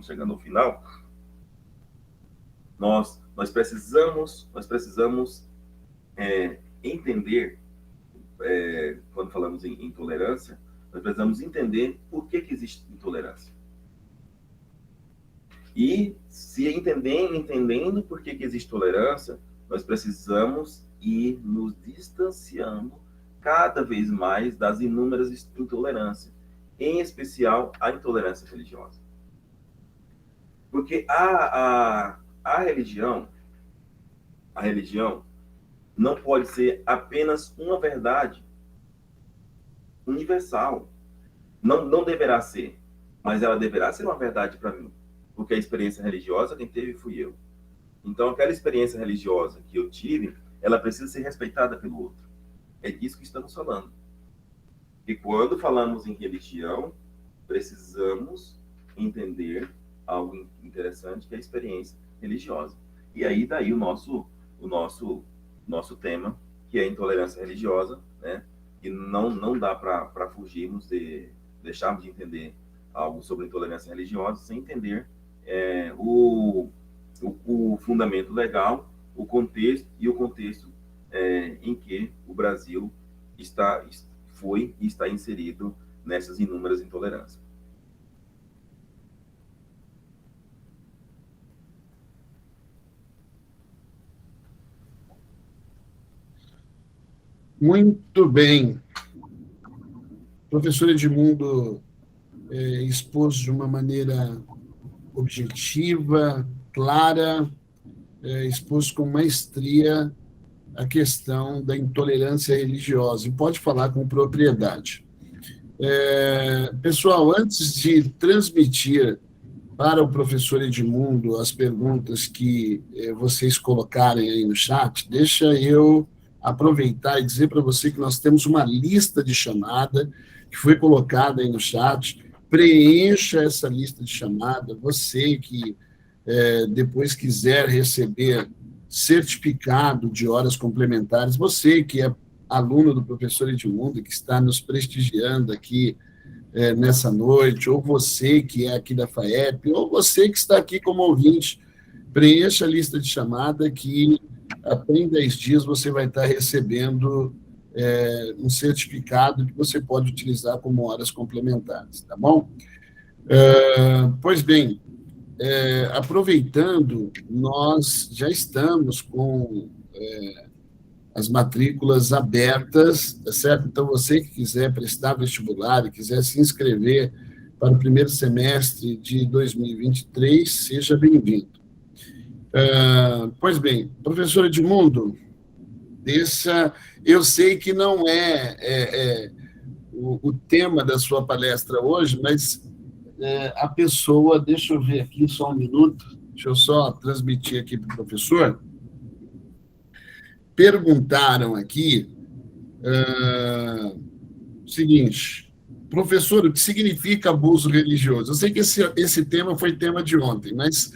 chegando ao final, nós precisamos entender, quando falamos em intolerância, nós precisamos entender por que existe intolerância. E se entendendo por que existe tolerância, nós precisamos ir nos distanciando cada vez mais das inúmeras intolerâncias, em especial a intolerância religiosa. Porque a religião não pode ser apenas uma verdade universal. Não deverá ser, mas ela deverá ser uma verdade para mim. Porque a experiência religiosa quem teve fui eu. Então, aquela experiência religiosa que eu tive, ela precisa ser respeitada pelo outro. É disso que estamos falando. E quando falamos em religião, precisamos entender algo interessante, que é a experiência religiosa. E aí, daí o nosso tema, que é a intolerância religiosa, né? E não dá para fugirmos deixarmos de entender algo sobre intolerância religiosa sem entender o fundamento legal, o contexto em que o Brasil foi e está inserido nessas inúmeras intolerâncias. Muito bem. O professor Edmundo expôs de uma maneira objetiva, clara, expôs com maestria a questão da intolerância religiosa, e pode falar com propriedade. Pessoal, antes de transmitir para o professor Edmundo as perguntas que vocês colocarem aí no chat, deixa eu aproveitar e dizer para você que nós temos uma lista de chamada que foi colocada aí no chat. Preencha essa lista de chamada. Você que depois quiser receber certificado de horas complementares, você que é aluno do professor Edmundo, que está nos prestigiando aqui nessa noite, ou você que é aqui da FAEP, ou você que está aqui como ouvinte, preencha a lista de chamada que até em 10 dias você vai estar recebendo um certificado que você pode utilizar como horas complementares, tá bom? Pois bem, aproveitando, nós já estamos com as matrículas abertas, tá certo? Então, você que quiser prestar vestibular e quiser se inscrever para o primeiro semestre de 2023, seja bem-vindo. Pois bem, professor Edmundo, Eu sei que não é o tema da sua palestra hoje, mas a pessoa, deixa eu ver aqui só um minuto, deixa eu só transmitir aqui para o professor. Perguntaram aqui o seguinte: professor, o que significa abuso religioso? Eu sei que esse tema foi tema de ontem, mas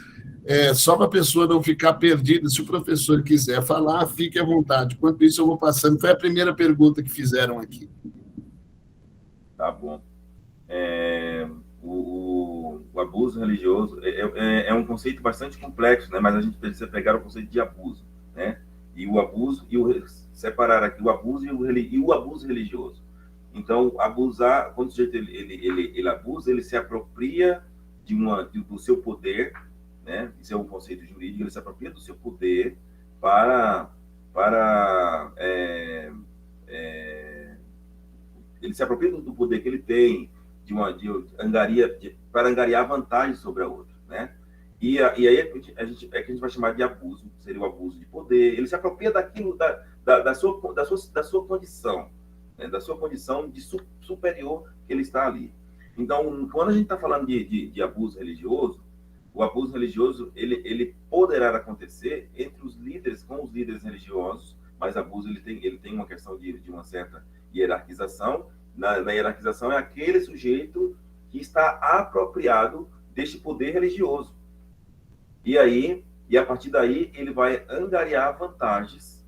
só para a pessoa não ficar perdida, se o professor quiser falar, fique à vontade. Enquanto isso, eu vou passando. Foi a primeira pergunta que fizeram aqui. Tá bom. O abuso religioso é um conceito bastante complexo, né? Mas a gente precisa pegar o conceito de abuso, né? E o abuso, separar aqui o abuso e o abuso religioso. Então, abusar, quando o sujeito ele abusa, ele se apropria do seu poder, né? Isso é um conceito jurídico, ele se apropria do seu poder para ele se apropria do poder que ele tem para angariar vantagens sobre a outra, né? E aí a gente vai chamar de abuso, seria o abuso de poder. Ele se apropria daquilo da sua condição, né? Da sua condição de superior que ele está ali. Então, quando a gente está falando de abuso religioso, o abuso religioso ele poderá acontecer entre os líderes, com os líderes religiosos, mas abuso ele tem uma questão de uma certa hierarquização. Na hierarquização é aquele sujeito que está apropriado deste poder religioso. E a partir daí ele vai angariar vantagens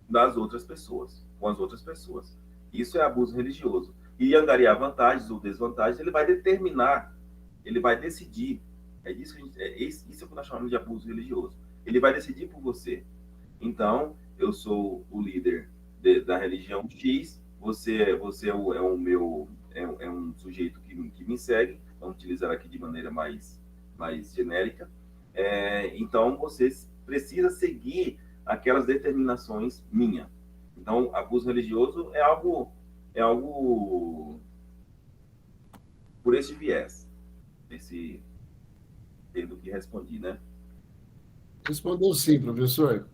das outras pessoas, com as outras pessoas. Isso é abuso religioso. E angariar vantagens ou desvantagens, ele vai determinar, ele vai decidir. Isso é o que nós chamamos de abuso religioso. Ele vai decidir por você. Então, eu sou o líder da religião X, você é um sujeito que me segue, vamos utilizar aqui de maneira mais genérica. Então, você precisa seguir aquelas determinações minhas. Então, abuso religioso é algo por esse viés, tendo que respondi, né? Respondeu sim, professor.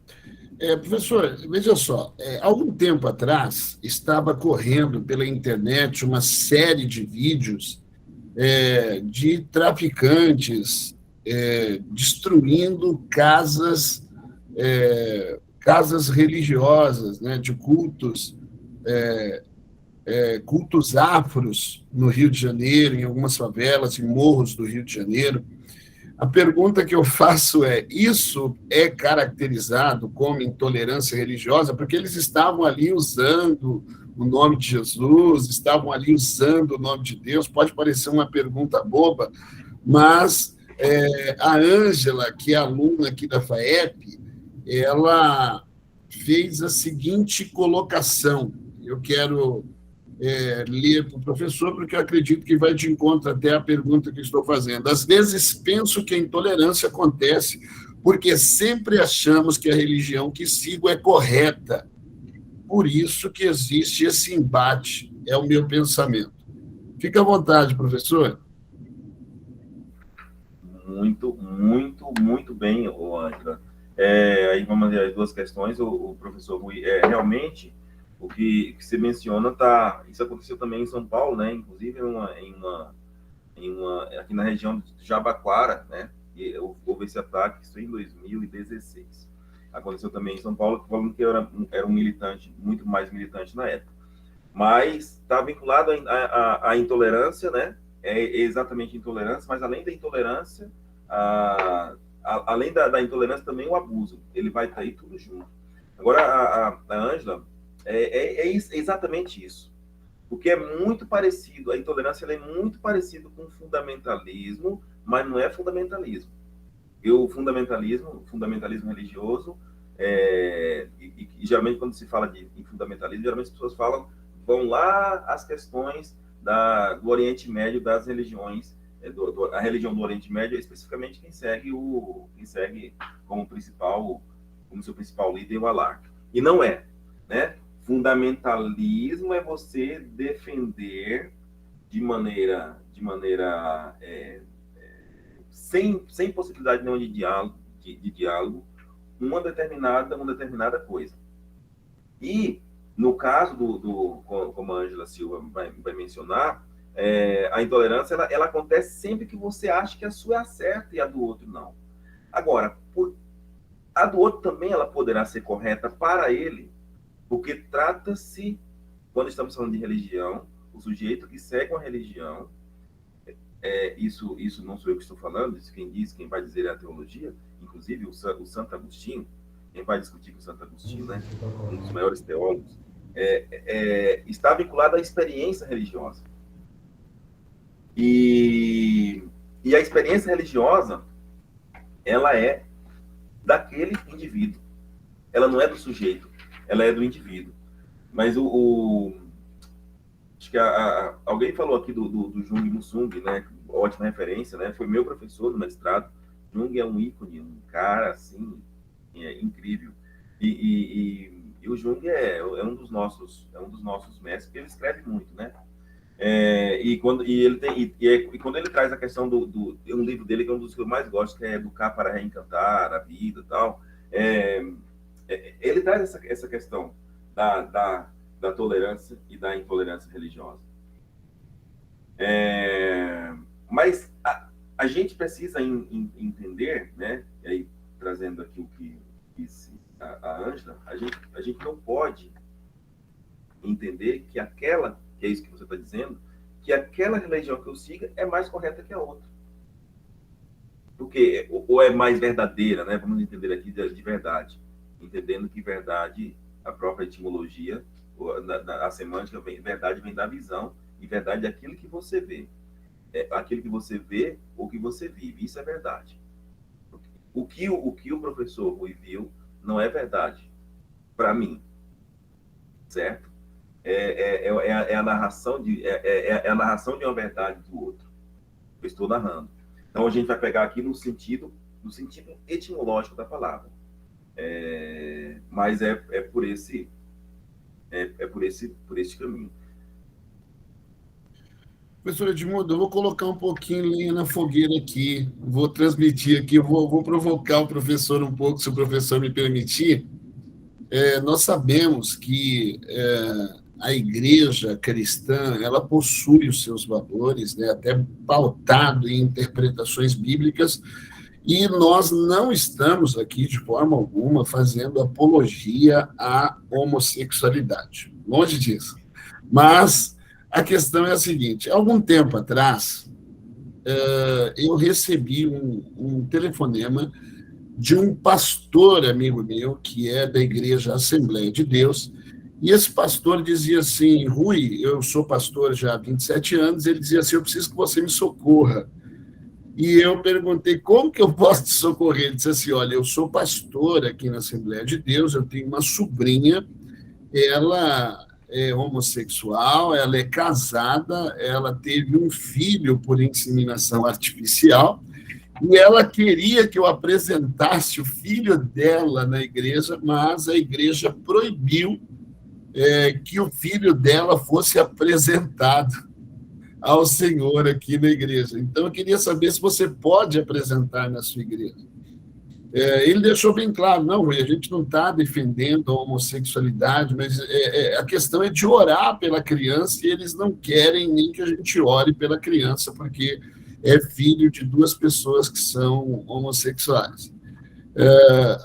Professor, veja só, algum tempo atrás estava correndo pela internet uma série de vídeos de traficantes destruindo casas religiosas, né, de cultos afros no Rio de Janeiro, em algumas favelas, em morros do Rio de Janeiro. A pergunta que eu faço isso é caracterizado como intolerância religiosa? Porque eles estavam ali usando o nome de Jesus, estavam ali usando o nome de Deus. Pode parecer uma pergunta boba, mas a Ângela, que é aluna aqui da FAEP, ela fez a seguinte colocação. Eu quero ler para o professor, porque eu acredito que vai de encontro até a pergunta que estou fazendo. Às vezes penso que a intolerância acontece porque sempre achamos que a religião que sigo é correta. Por isso que existe esse embate, é o meu pensamento. Fique à vontade, professor. Muito, muito, muito bem, Ângela. Aí vamos ver as duas questões. O professor Rui, realmente, o que você menciona, isso aconteceu também em São Paulo, né? Inclusive aqui na região de Jabaquara, né? E houve esse ataque, isso em 2016. Aconteceu também em São Paulo, falando que era um militante, muito mais militante na época. Mas está vinculado à intolerância, né? É exatamente intolerância, mas além da intolerância, além da intolerância também o abuso. Ele vai estar aí tudo junto. Agora, a Ângela, é exatamente isso. Porque é muito parecido, a intolerância ela é muito parecida com o fundamentalismo, mas não é fundamentalismo. E o fundamentalismo religioso, e geralmente quando se fala em fundamentalismo, geralmente as pessoas vão lá às questões do Oriente Médio, das religiões, a religião do Oriente Médio, especificamente quem segue como seu principal líder o Alá. E não é, né? Fundamentalismo é você defender de maneira sem possibilidade nenhuma de diálogo uma determinada coisa. E, no caso como a Ângela Silva vai mencionar, a intolerância, ela acontece sempre que você acha que a sua é a certa e a do outro não. Agora, a do outro também ela poderá ser correta para ele, porque trata-se, quando estamos falando de religião, o sujeito que segue uma religião, isso não sou eu que estou falando, isso quem diz, quem vai dizer é a teologia, inclusive o Santo Agostinho, quem vai discutir com o Santo Agostinho, né, um dos maiores teólogos, está vinculado à experiência religiosa. E a experiência religiosa, ela é daquele indivíduo. Ela não é do sujeito, ela é do indivíduo. Mas acho que alguém falou aqui do Jung Musung, né? Ótima referência, né? Foi meu professor no mestrado. Jung é um ícone, um cara assim, incrível. E o Jung é um dos nossos mestres, porque ele escreve muito, né? Quando ele traz a questão um livro dele que é um dos que eu mais gosto, que é Educar para Reencantar a Vida e tal, ele traz essa questão da tolerância e da intolerância religiosa. Mas a gente precisa entender, né, e aí trazendo aqui o que disse a Ângela, a gente não pode entender que é isso que você está dizendo, que aquela religião que eu siga é mais correta que a outra. Porque, ou é mais verdadeira, né? Vamos entender aqui de verdade. Entendendo que verdade, a própria etimologia, a semântica, verdade vem da visão, e verdade é aquilo que você vê. Aquilo que você vê ou que você vive. Isso é verdade. O que o professor Rui viu não é verdade para mim. Certo? É a narração de uma verdade do outro. Eu estou narrando. Então a gente vai pegar aqui no sentido etimológico da palavra. Mas por esse caminho. Professor Edmundo, eu vou colocar um pouquinho lenha na fogueira aqui, vou transmitir aqui, vou provocar o professor um pouco, se o professor me permitir. Nós sabemos que a igreja cristã, ela possui os seus valores, né, até pautado em interpretações bíblicas, e nós não estamos aqui, de forma alguma, fazendo apologia à homossexualidade. Longe disso. Mas a questão é a seguinte: algum tempo atrás, eu recebi um telefonema de um pastor amigo meu, que é da Igreja Assembleia de Deus, e esse pastor dizia assim: Rui, eu sou pastor já há 27 anos, ele dizia assim: eu preciso que você me socorra. E eu perguntei: como que eu posso te socorrer? Ele disse assim: olha, eu sou pastor aqui na Assembleia de Deus, eu tenho uma sobrinha, ela é homossexual, ela é casada, ela teve um filho por inseminação artificial, e ela queria que eu apresentasse o filho dela na igreja, mas a igreja proibiu que o filho dela fosse apresentado ao Senhor aqui na igreja. Então, eu queria saber se você pode apresentar na sua igreja. Ele deixou bem claro: não, a gente não está defendendo a homossexualidade, mas a questão é de orar pela criança, e eles não querem nem que a gente ore pela criança, porque é filho de duas pessoas que são homossexuais.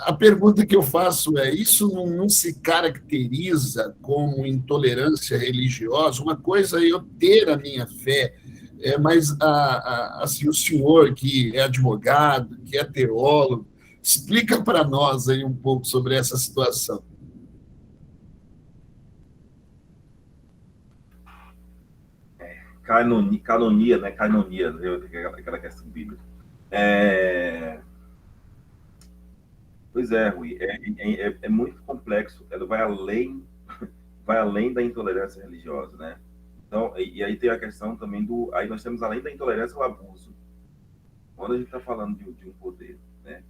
A pergunta que eu faço é: isso não se caracteriza como intolerância religiosa? Uma coisa é eu ter a minha fé, mas assim, o senhor que é advogado, que é teólogo, explica para nós aí um pouco sobre essa situação. Canonia, né? Canonia, aquela questão bíblica. Pois é, Rui, é muito complexo, ela vai além da intolerância religiosa, né? Então, e aí tem a questão também aí nós temos, além da intolerância, o abuso. Quando a gente está falando de um poder, né?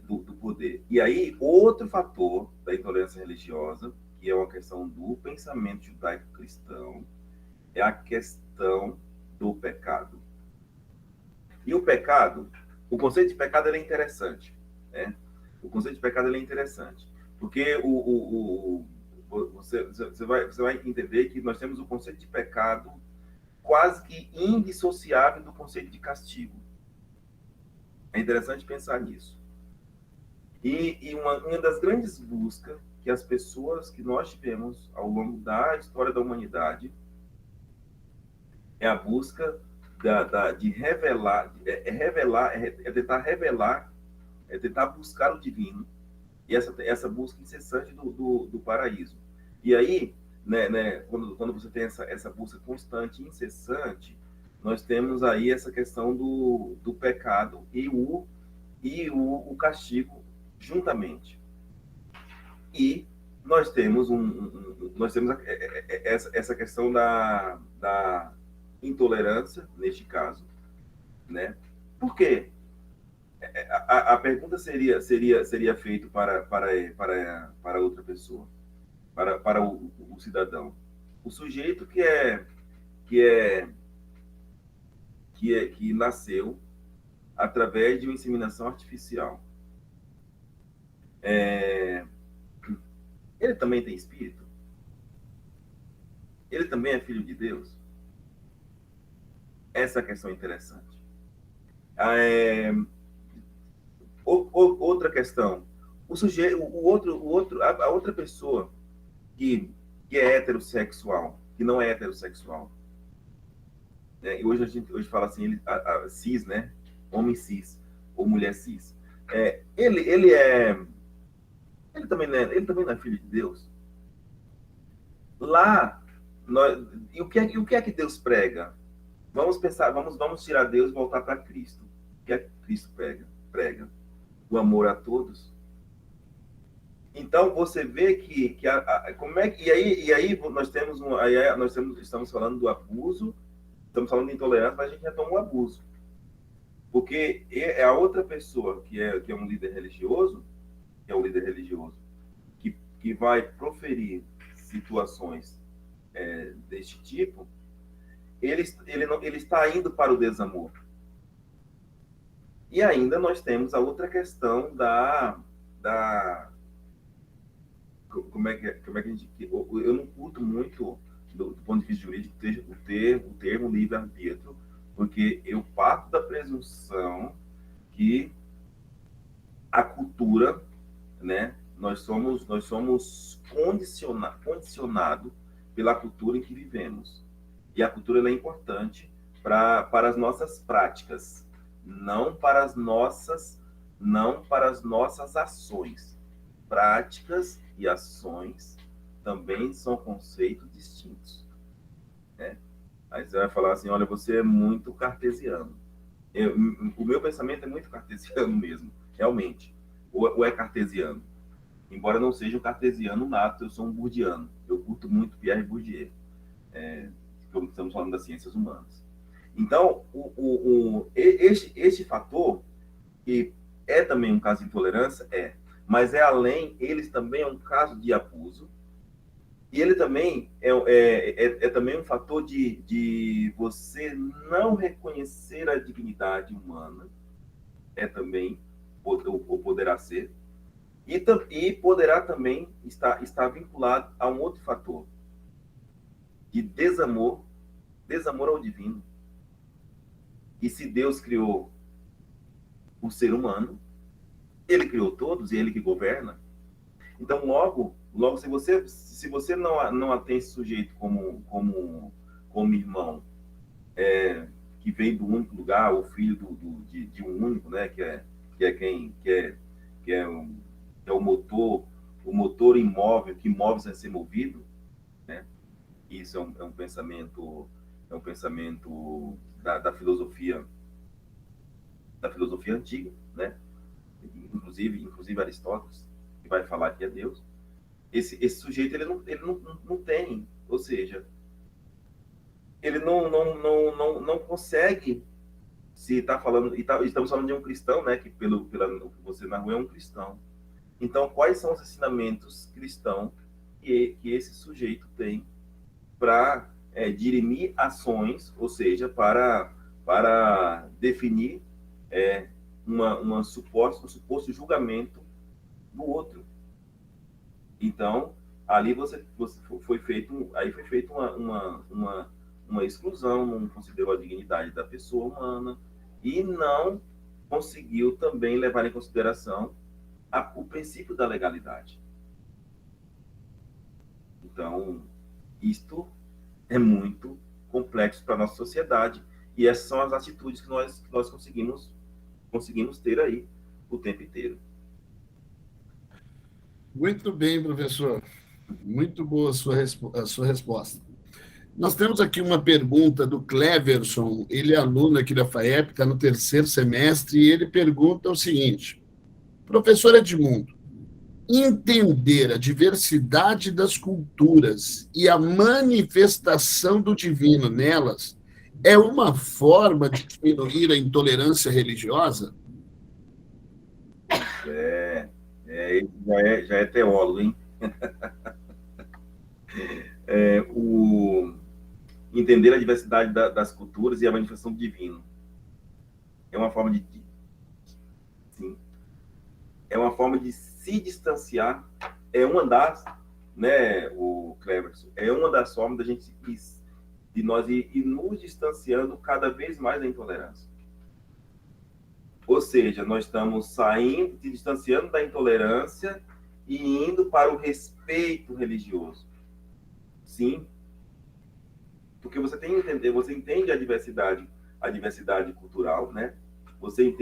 Do poder. E aí, outro fator da intolerância religiosa, que é uma questão do pensamento judaico-cristão, é a questão do pecado. E o pecado, o conceito de pecado é interessante, né? O conceito de pecado é interessante, Porque você vai entender que nós temos o conceito de pecado quase que indissociável do conceito de castigo. É interessante pensar nisso. E uma das grandes buscas que as pessoas que nós tivemos ao longo da história da humanidade é a busca de revelar, tentar revelar, é tentar buscar o divino, e essa busca incessante do paraíso. E aí, quando você tem essa busca constante e incessante, nós temos aí essa questão do pecado e o castigo juntamente. E nós temos essa questão da intolerância, neste caso, né? Por quê? A pergunta seria feita para outra pessoa, para o cidadão. O sujeito que nasceu através de uma inseminação artificial. Ele também tem espírito? Ele também é filho de Deus? Essa é a questão interessante. Outra questão. O sujeito, a outra pessoa que é heterossexual, que não é heterossexual, né? E hoje a gente fala assim, cis, né? Homem cis ou mulher cis. Ele também não é filho de Deus. Lá, e o que é que Deus prega? Vamos pensar, vamos tirar Deus e voltar para Cristo. O que é que Cristo prega? O amor a todos. Então você vê que como é que e aí estamos falando do abuso, estamos falando de intolerância, mas a gente retoma o abuso, porque é a outra pessoa que é um líder religioso, que vai proferir situações deste tipo, ele está indo para o desamor. E ainda nós temos a outra questão como é que a gente... Eu não curto muito, do ponto de vista jurídico, o termo livre-arbítrio, porque eu parto da presunção que a cultura, né, nós somos condicionados pela cultura em que vivemos. E a cultura é importante para as nossas práticas, não para as nossas ações. Práticas e ações também são conceitos distintos, né? Aí você vai falar assim, olha, você é muito cartesiano. O meu pensamento é muito cartesiano mesmo, realmente. Ou é cartesiano. Embora não seja um cartesiano nato, eu sou um bourdiano. Eu curto muito Pierre Bourdieu. Estamos falando das ciências humanas. Então, este fator, que é também um caso de intolerância, mas eles também é um caso de abuso, e ele também é também um fator de você não reconhecer a dignidade humana, também, ou poderá ser, e poderá também estar vinculado a um outro fator, de desamor ao divino. E se Deus criou o ser humano, ele criou todos e ele que governa. Então, logo se você não tem esse sujeito como irmão, que vem do único lugar, ou filho de um único, né, que é o motor imóvel que move sem ser movido, né? Isso é um pensamento da filosofia antiga, né? Inclusive Aristóteles, que vai falar que é Deus. Esse sujeito ele não tem, ou seja, ele não consegue, se está falando, estamos falando de um cristão, né, que pelo que você narrou é um cristão. Então, quais são os ensinamentos cristãos que esse sujeito tem para dirimir ações, ou seja, para definir um suposto julgamento do outro? Então, ali foi feito uma exclusão, não considerou a dignidade da pessoa humana e não conseguiu também levar em consideração o princípio da legalidade. Então, isto é muito complexo para a nossa sociedade e essas são as atitudes que nós conseguimos ter aí o tempo inteiro. Muito bem, professor. Muito boa a sua resposta. Nós temos aqui uma pergunta do Cleverson, ele é aluno aqui da FAEP, está no 3º semestre, e ele pergunta o seguinte: professor Edmundo, entender a diversidade das culturas e a manifestação do divino nelas é uma forma de diminuir a intolerância religiosa? Já é teólogo, hein? Entender a diversidade das culturas e a manifestação do divino é uma forma sim, é uma forma de se distanciar, é uma das, né, o Cleverson, é uma das formas da gente de nós ir nos distanciando cada vez mais da intolerância. Ou seja, nós estamos saindo, se distanciando da intolerância e indo para o respeito religioso. Sim, porque você entende a diversidade cultural, né? Você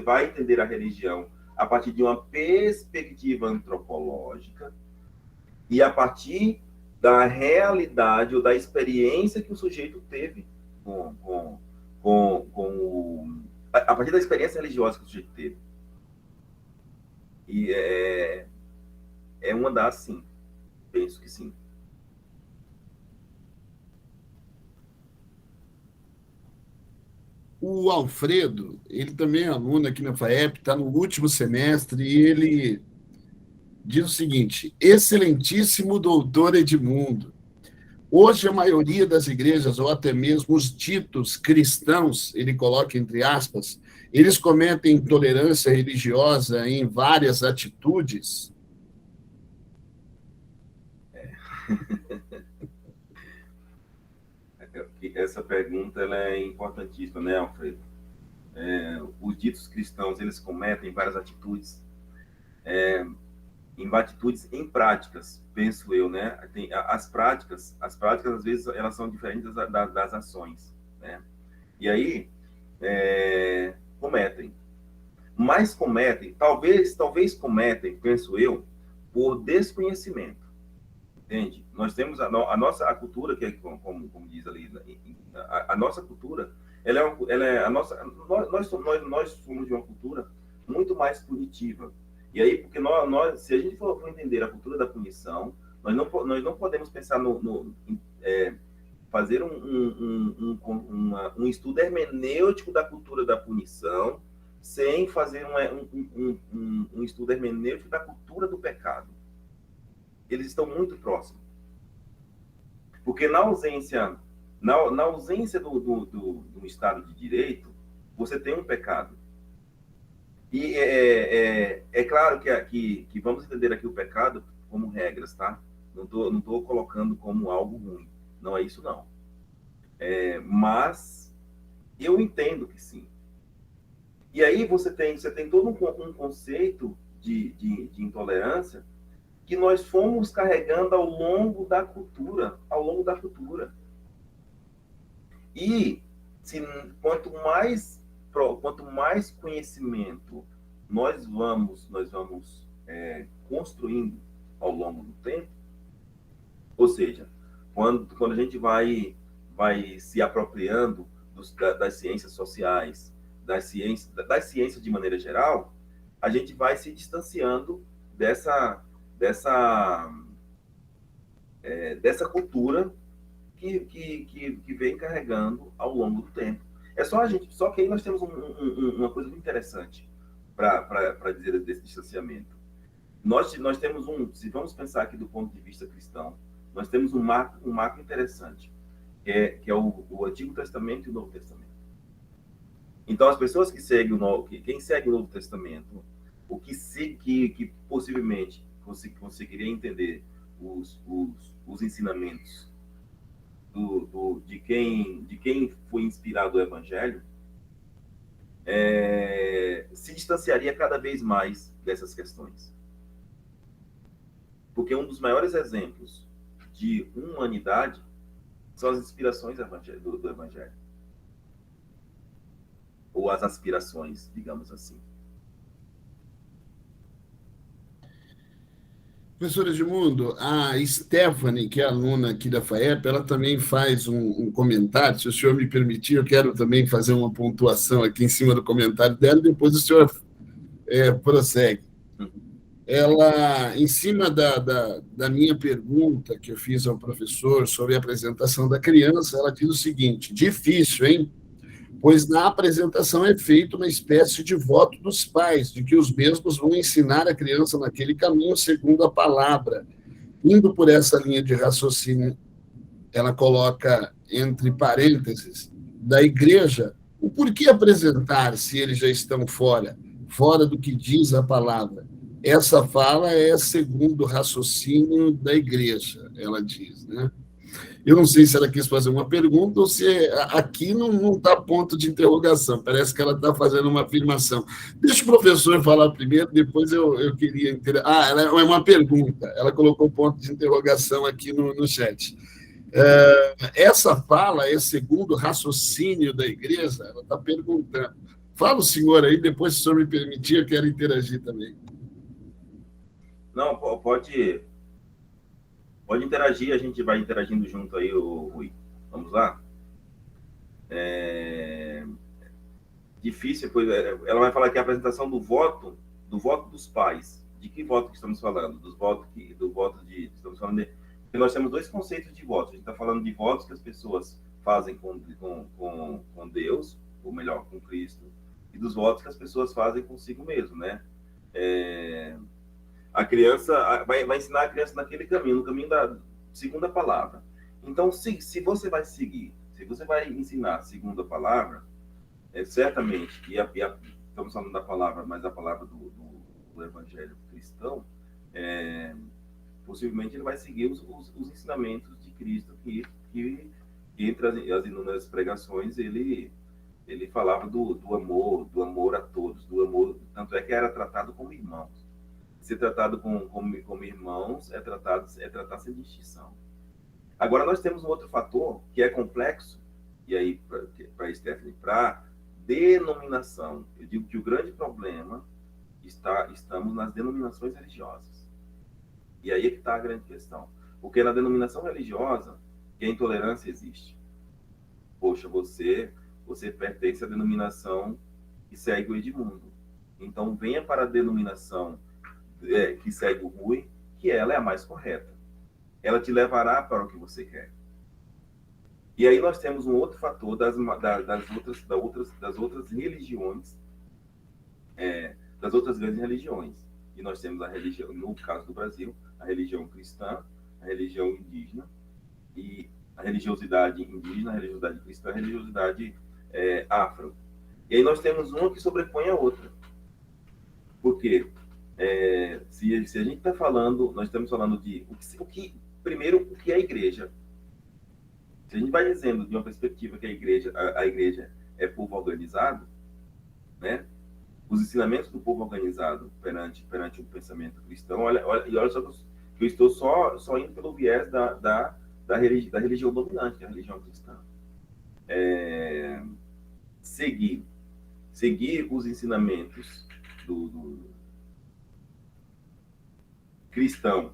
vai entender a religião a partir de uma perspectiva antropológica e a partir da realidade ou da experiência que o sujeito teve a partir da experiência religiosa que o sujeito teve. E é uma das, sim. Penso que sim. O Alfredo, ele também é aluno aqui na FAEP, está no último semestre, e ele diz o seguinte: excelentíssimo doutor Edmundo, hoje a maioria das igrejas, ou até mesmo os ditos cristãos, ele coloca entre aspas, eles cometem intolerância religiosa em várias atitudes? Essa pergunta ela é importantíssima, né, Alfredo? Os ditos cristãos, eles cometem várias atitudes, em práticas, penso eu, né? As práticas, às vezes, elas são diferentes das ações, né? E aí, cometem. Mas cometem, talvez cometem, penso eu, por desconhecimento. Entende? Nós temos a nossa cultura, que é como diz ali, a nossa cultura, nós somos de uma cultura muito mais punitiva. E aí, porque se a gente for entender a cultura da punição, nós não podemos pensar fazer um estudo hermenêutico da cultura da punição sem fazer um estudo hermenêutico da cultura do pecado. Eles estão muito próximos. Porque na ausência do Estado de Direito, você tem um pecado. E é claro que vamos entender aqui o pecado como regras, tá? Não tô colocando como algo ruim. Não é isso, não. Mas eu entendo que sim. E aí você tem todo um conceito de intolerância que nós fomos carregando ao longo da cultura. E quanto mais conhecimento nós vamos construindo ao longo do tempo, ou seja, quando a gente vai se apropriando das ciências sociais, das ciências de maneira geral, a gente vai se distanciando dessa cultura que vem carregando ao longo do tempo. Só que aí nós temos uma coisa muito interessante para dizer desse distanciamento. Nós temos se vamos pensar aqui do ponto de vista cristão, nós temos um marco interessante, que é o Antigo Testamento e o Novo Testamento. Então, as pessoas quem segue o Novo Testamento, que possivelmente conseguiria entender os ensinamentos de quem foi inspirado o Evangelho, se distanciaria cada vez mais dessas questões. Porque um dos maiores exemplos de humanidade são as inspirações do Evangelho. Ou as aspirações, digamos assim. Professor Edmundo, a Stephanie, que é aluna aqui da FAEP, ela também faz um comentário. Se o senhor me permitir, eu quero também fazer uma pontuação aqui em cima do comentário dela, e depois o senhor prossegue. Ela, em cima da minha pergunta que eu fiz ao professor sobre a apresentação da criança, ela diz o seguinte: difícil, hein? Pois na apresentação é feita uma espécie de voto dos pais, de que os mesmos vão ensinar a criança naquele caminho segundo a palavra. Indo por essa linha de raciocínio, ela coloca entre parênteses, da igreja, o porquê apresentar se eles já estão fora do que diz a palavra. Essa fala é segundo o raciocínio da igreja, ela diz, né? Eu não sei se ela quis fazer uma pergunta ou se aqui não está ponto de interrogação. Parece que ela está fazendo uma afirmação. Deixa o professor falar primeiro, depois eu queria... ela é uma pergunta. Ela colocou ponto de interrogação aqui no chat. Essa fala é segundo o raciocínio da igreja? Ela está perguntando. Fala o senhor aí, depois, se o senhor me permitir, eu quero interagir também. Não, pode interagir, a gente vai interagindo junto aí, Rui. Vamos lá? Difícil, pois ela vai falar aqui a apresentação do voto dos pais. De que voto que estamos falando? Estamos falando de... Porque nós temos dois conceitos de voto. A gente está falando de votos que as pessoas fazem com Deus, ou melhor, com Cristo, e dos votos que as pessoas fazem consigo mesmo, né? A criança vai ensinar a criança naquele caminho, no caminho da segunda palavra. Então, se você vai seguir, se você vai ensinar segundo a palavra, certamente, estamos falando da palavra, mas a palavra do Evangelho cristão, possivelmente ele vai seguir os ensinamentos de Cristo, que entre as inúmeras pregações, ele falava do amor a todos, do amor, tanto é que era tratado como irmãos. Ser tratado como irmãos é tratar sem distinção. Agora, nós temos um outro fator que é complexo, e aí, para Stephanie, para denominação. Eu digo que o grande problema estamos nas denominações religiosas. E aí é que está a grande questão. Porque na denominação religiosa, que a intolerância existe. Poxa, você pertence à denominação que segue o Edmundo. Então, venha para a denominação que segue o Rui, que ela é a mais correta. Ela te levará para o que você quer. E aí nós temos um outro fator das outras religiões, das outras grandes religiões. E nós temos a religião, no caso do Brasil, a religião cristã, a religião indígena, e a religiosidade indígena, a religiosidade cristã, a religiosidade afro. E aí nós temos uma que sobrepõe a outra. Por quê? Se a gente está falando, nós estamos falando de primeiro, o que é a igreja. Se a gente vai dizendo de uma perspectiva que a igreja é povo organizado, né? Os ensinamentos do povo organizado perante o pensamento cristão, olha só que eu estou só indo pelo viés da religião dominante, que é a religião cristã. Seguir os ensinamentos do cristão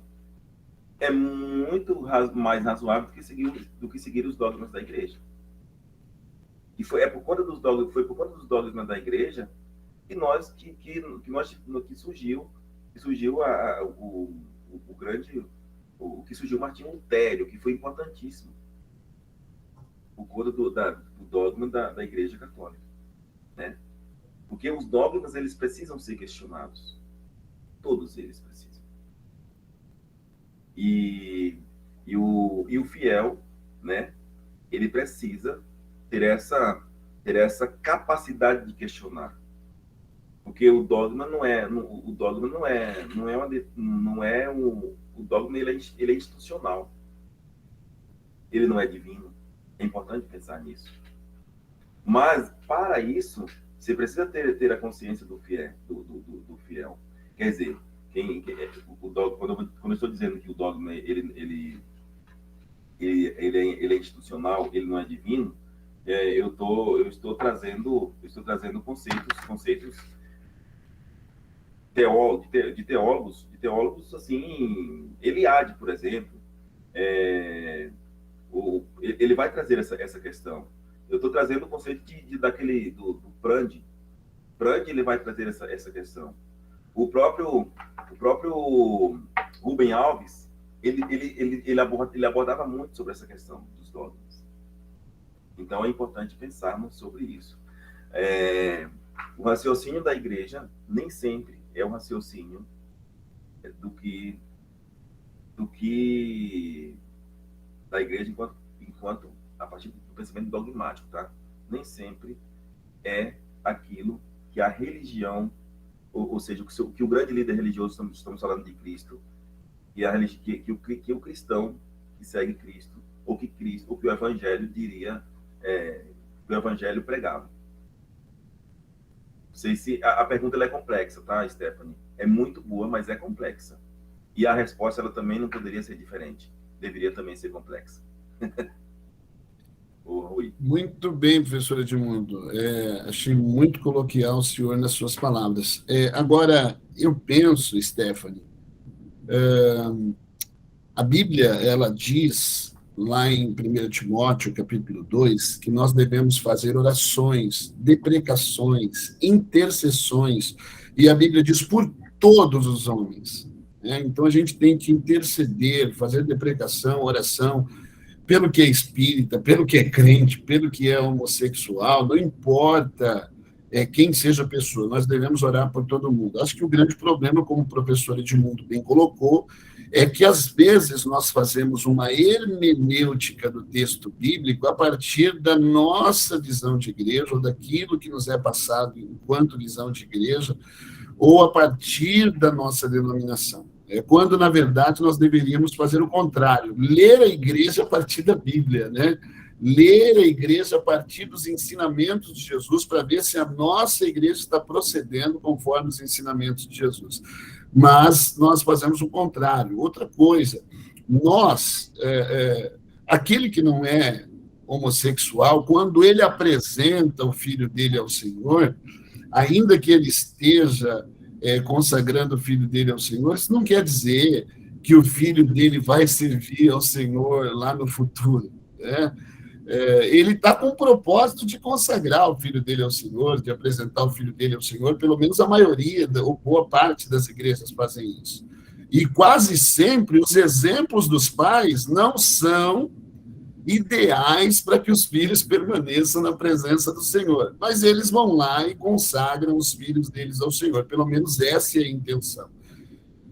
é muito mais razoável do que seguir os dogmas da igreja. E foi por conta dos dogmas da igreja que surgiu o Martinho Lutero, que foi importantíssimo por conta do dogma da igreja católica, né? Porque os dogmas, eles precisam ser questionados. Todos eles precisam. E o fiel, né, ele precisa ter essa capacidade de questionar. Porque o dogma não é, o dogma o dogma ele é institucional, ele não é divino. É importante pensar nisso. Mas para isso você precisa ter a consciência do fiel, do fiel. Quer dizer, o dogma, quando eu estou dizendo que o dogma ele é institucional, ele não é divino, eu estou trazendo conceitos de teólogos assim, Eliade, por exemplo, ele vai trazer essa questão. Eu estou trazendo o conceito do Prandi. Prandi, ele vai trazer essa questão. O próprio Rubem Alves, ele abordava muito sobre essa questão dos dogmas. Então é importante pensarmos sobre isso. O raciocínio da igreja nem sempre é um raciocínio do que da igreja enquanto a partir do pensamento dogmático, tá? Nem sempre é aquilo que a religião, ou seja, que o grande líder religioso, estamos falando de Cristo, e que o cristão que segue Cristo, ou que o Evangelho diria, que o Evangelho pregava. Não sei se a pergunta ela é complexa, tá, Stephanie? É muito boa, mas é complexa. E a resposta ela também não poderia ser diferente. Deveria também ser complexa. Rui. Muito bem, professor Edmundo. Achei muito coloquial o senhor nas suas palavras. Agora, eu penso, Stephanie, a Bíblia, ela diz, lá em 1 Timóteo, capítulo 2, que nós devemos fazer orações, deprecações, intercessões, e a Bíblia diz por todos os homens. Então, a gente tem que interceder, fazer deprecação, oração, pelo que é espírita, pelo que é crente, pelo que é homossexual, não importa quem seja a pessoa, nós devemos orar por todo mundo. Acho que o grande problema, como o professor Edmundo bem colocou, é que, às vezes, nós fazemos uma hermenêutica do texto bíblico a partir da nossa visão de igreja, ou daquilo que nos é passado enquanto visão de igreja, ou a partir da nossa denominação. Quando, na verdade, nós deveríamos fazer o contrário, ler a igreja a partir da Bíblia, né? Ler a igreja a partir dos ensinamentos de Jesus, para ver se a nossa igreja está procedendo conforme os ensinamentos de Jesus. Mas nós fazemos o contrário. Outra coisa, aquele que não é homossexual, quando ele apresenta o filho dele ao Senhor, ainda que ele esteja consagrando o filho dele ao Senhor, isso não quer dizer que o filho dele vai servir ao Senhor lá no futuro, né? Ele está com o propósito de consagrar o filho dele ao Senhor, de apresentar o filho dele ao Senhor, pelo menos a maioria, ou boa parte das igrejas fazem isso. E quase sempre os exemplos dos pais não são ideais para que os filhos permaneçam na presença do Senhor. Mas eles vão lá e consagram os filhos deles ao Senhor. Pelo menos essa é a intenção.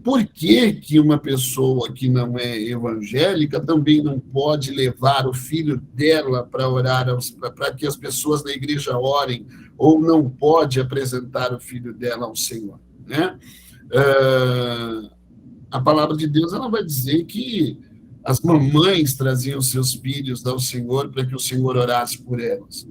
Por que uma pessoa que não é evangélica também não pode levar o filho dela para orar, para que as pessoas da igreja orem, ou não pode apresentar o filho dela ao Senhor, né? A palavra de Deus ela vai dizer que as mamães traziam seus filhos ao Senhor para que o Senhor orasse por elas.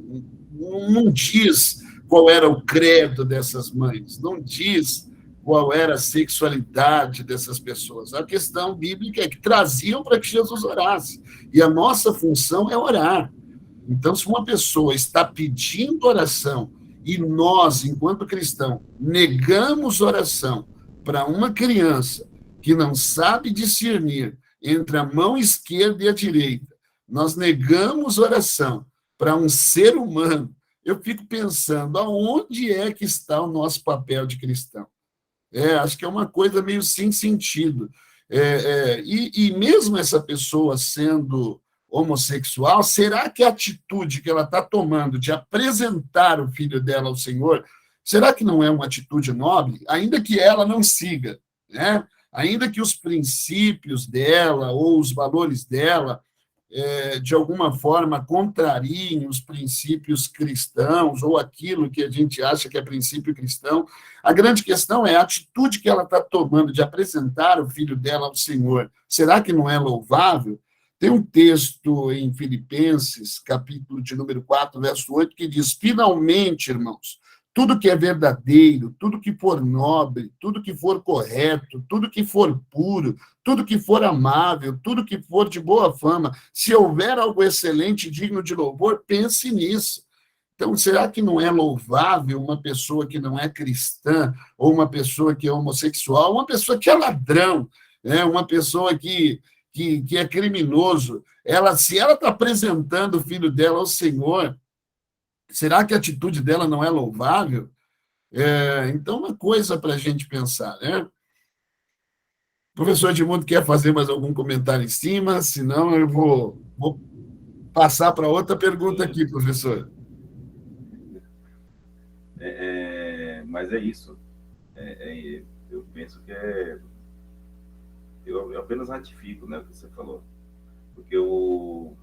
Não diz qual era o credo dessas mães, não diz qual era a sexualidade dessas pessoas. A questão bíblica é que traziam para que Jesus orasse. E a nossa função é orar. Então, se uma pessoa está pedindo oração e nós, enquanto cristãos, negamos oração para uma criança que não sabe discernir entre a mão esquerda e a direita, nós negamos oração para um ser humano, eu fico pensando, aonde é que está o nosso papel de cristão? Acho que é uma coisa meio sem sentido. E mesmo essa pessoa sendo homossexual, será que a atitude que ela está tomando de apresentar o filho dela ao Senhor, será que não é uma atitude nobre? Ainda que ela não siga, né? Ainda que os princípios dela ou os valores dela de alguma forma, contrariem os princípios cristãos ou aquilo que a gente acha que é princípio cristão. A grande questão é a atitude que ela está tomando de apresentar o filho dela ao Senhor. Será que não é louvável? Tem um texto em Filipenses, capítulo de número 4, verso 8, que diz: finalmente, irmãos, tudo que é verdadeiro, tudo que for nobre, tudo que for correto, tudo que for puro, tudo que for amável, tudo que for de boa fama, se houver algo excelente e digno de louvor, pense nisso. Então, será que não é louvável uma pessoa que não é cristã, ou uma pessoa que é homossexual, uma pessoa que é ladrão, né? Uma pessoa que é criminoso, se ela está apresentando o filho dela ao Senhor, será que a atitude dela não é louvável? Então, uma coisa para a gente pensar, né? O professor Edmundo quer fazer mais algum comentário em cima? Senão, eu vou passar para outra pergunta aqui, professor. Mas é isso. Eu penso que eu apenas ratifico, né, o que você falou. Porque o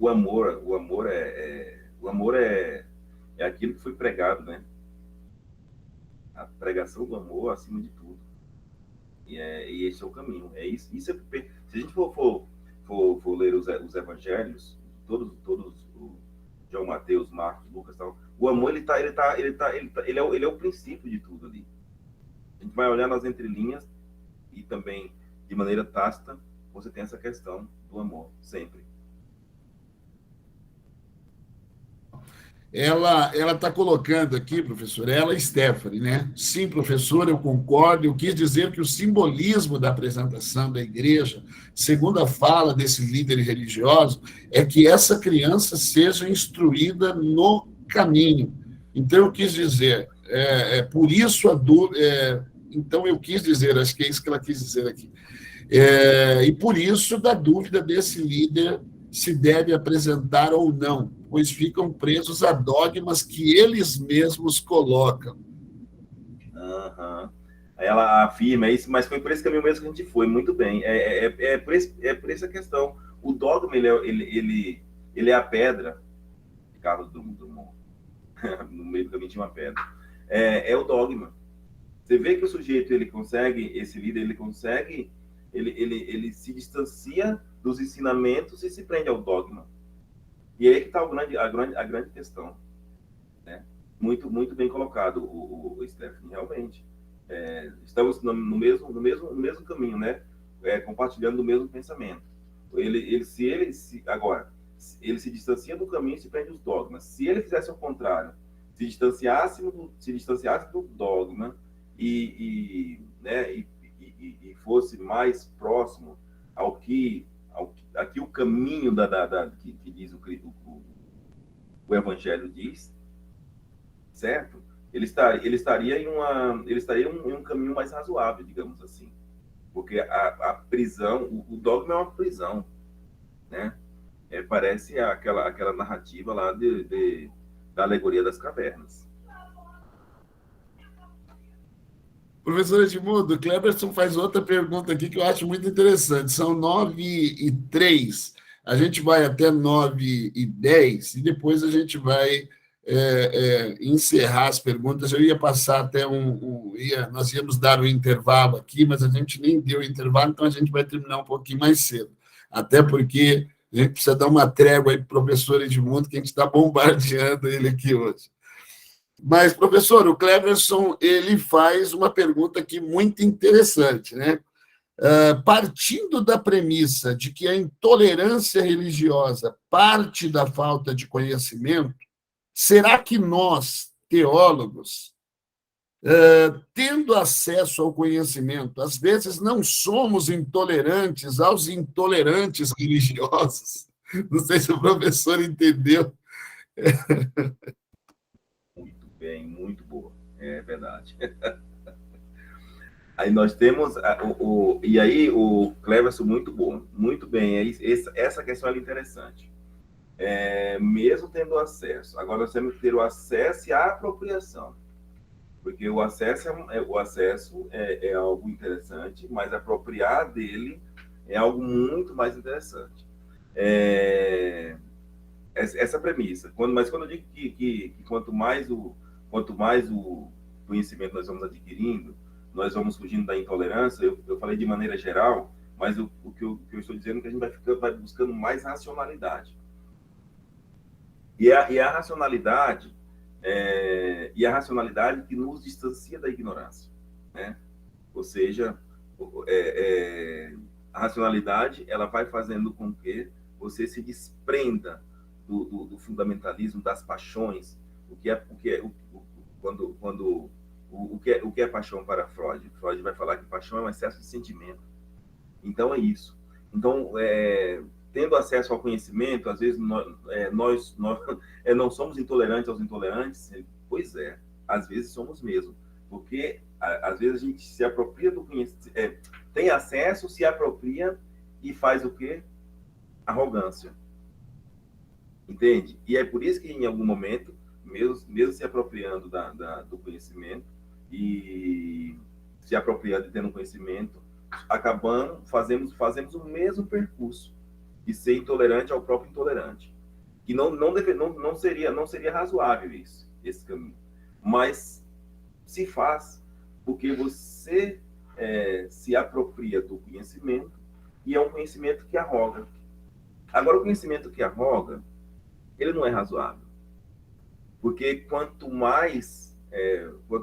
amor é aquilo que foi pregado, né? A pregação do amor acima de tudo. E esse é o caminho. É isso. Se a gente for ler os evangelhos, todos o João, Mateus, Marcos, Lucas, tal, o amor ele é o princípio de tudo ali. A gente vai olhar nas entrelinhas e também de maneira tácita você tem essa questão do amor sempre. Ela está colocando aqui, professor, ela e Stephanie, né? Sim, professor, eu concordo. Eu quis dizer que o simbolismo da apresentação da igreja, segundo a fala desses líderes religiosos, é que essa criança seja instruída no caminho. Então, eu quis dizer, por isso então, eu quis dizer, acho que é isso que ela quis dizer aqui. E por isso, da dúvida desse líder se deve apresentar ou não, pois ficam presos a dogmas que eles mesmos colocam. Uhum. Ela afirma isso, mas foi por esse caminho mesmo que a gente foi, muito bem. Por essa questão. O dogma, ele é a pedra, Carlos Drummond, no meio do caminho tinha uma pedra. É o dogma. Você vê que o sujeito, esse líder, ele se distancia dos ensinamentos e se prende ao dogma. E aí que está a grande questão, né? Muito, muito bem colocado, o Stephanie, realmente. Estamos no mesmo caminho, né? Compartilhando o mesmo pensamento. Agora, ele se distancia do caminho e se prende aos dogmas. Se ele fizesse o contrário, se distanciasse do dogma e fosse mais próximo ao que o caminho que diz o Evangelho diz, certo? Ele estaria em um caminho mais razoável, digamos assim, porque a prisão, o dogma é uma prisão, né? Parece aquela narrativa lá da alegoria das cavernas. Professor Edmundo, o Cleberson faz outra pergunta aqui que eu acho muito interessante. São 9h03. A gente vai até 9h10 e depois a gente vai encerrar as perguntas. Eu ia passar até nós íamos dar um intervalo aqui, mas a gente nem deu o intervalo, então a gente vai terminar um pouquinho mais cedo. Até porque a gente precisa dar uma trégua aí para o professor Edmundo, que a gente está bombardeando ele aqui hoje. Mas, professor, o Cleberson, ele faz uma pergunta aqui muito interessante, né? Partindo da premissa de que a intolerância religiosa parte da falta de conhecimento, será que nós, teólogos, tendo acesso ao conhecimento, às vezes não somos intolerantes aos intolerantes religiosos? Não sei se o professor entendeu. Muito bem, muito boa. É verdade. Aí nós temos e aí o Cleverson, muito bom, muito bem. Essa questão é interessante. Mesmo tendo acesso, agora nós temos que ter o acesso e a apropriação, porque o acesso é algo interessante, mas apropriar dele é algo muito mais interessante. Essa premissa. Mas quando eu digo que quanto mais o conhecimento nós vamos adquirindo, nós vamos fugindo da intolerância, eu falei de maneira geral, mas o que eu estou dizendo é que a gente vai buscando mais racionalidade. E a racionalidade que nos distancia da ignorância, né? Ou seja, a racionalidade ela vai fazendo com que você se desprenda do fundamentalismo, das paixões, o que é paixão para Freud? Freud vai falar que paixão é um excesso de sentimento. Então é isso. Então, tendo acesso ao conhecimento, às vezes nós não somos intolerantes aos intolerantes. Pois é, às vezes somos mesmo, porque às vezes a gente se apropria do conhecimento, tem acesso, se apropria e faz o quê? Arrogância. Entende? E é por isso que em algum momento, mesmo se apropriando do conhecimento e se apropriando e tendo conhecimento, fazemos o mesmo percurso de ser intolerante ao próprio intolerante, que não seria razoável esse caminho, mas se faz porque você se apropria do conhecimento e é um conhecimento que arroga. Agora, o conhecimento que arroga, ele não é razoável, porque quanto mais nós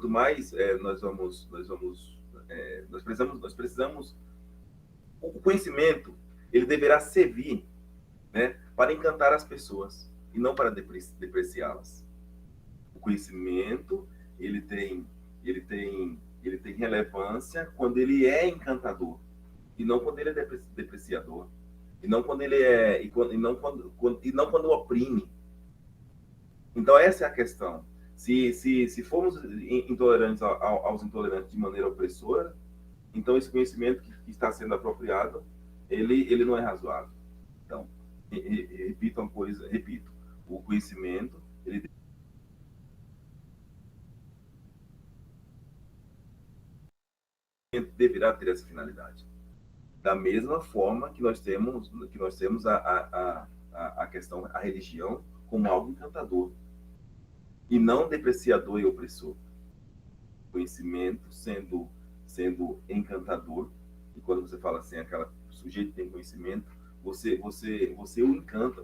precisamos, o conhecimento ele deverá servir, né, para encantar as pessoas e não para depreciá-las. O conhecimento ele tem relevância quando ele é encantador e não quando ele é depreciador, e não quando ele quando oprime. Então essa é a questão. Se formos intolerantes aos intolerantes de maneira opressora, então esse conhecimento que está sendo apropriado, ele não é razoável. Então, repito, o conhecimento, ele deverá ter essa finalidade. Da mesma forma que nós temos a questão, a religião, como algo encantador, e não depreciador e opressor. Conhecimento sendo encantador, e quando você fala assim, aquela sujeito que tem conhecimento, você o encanta.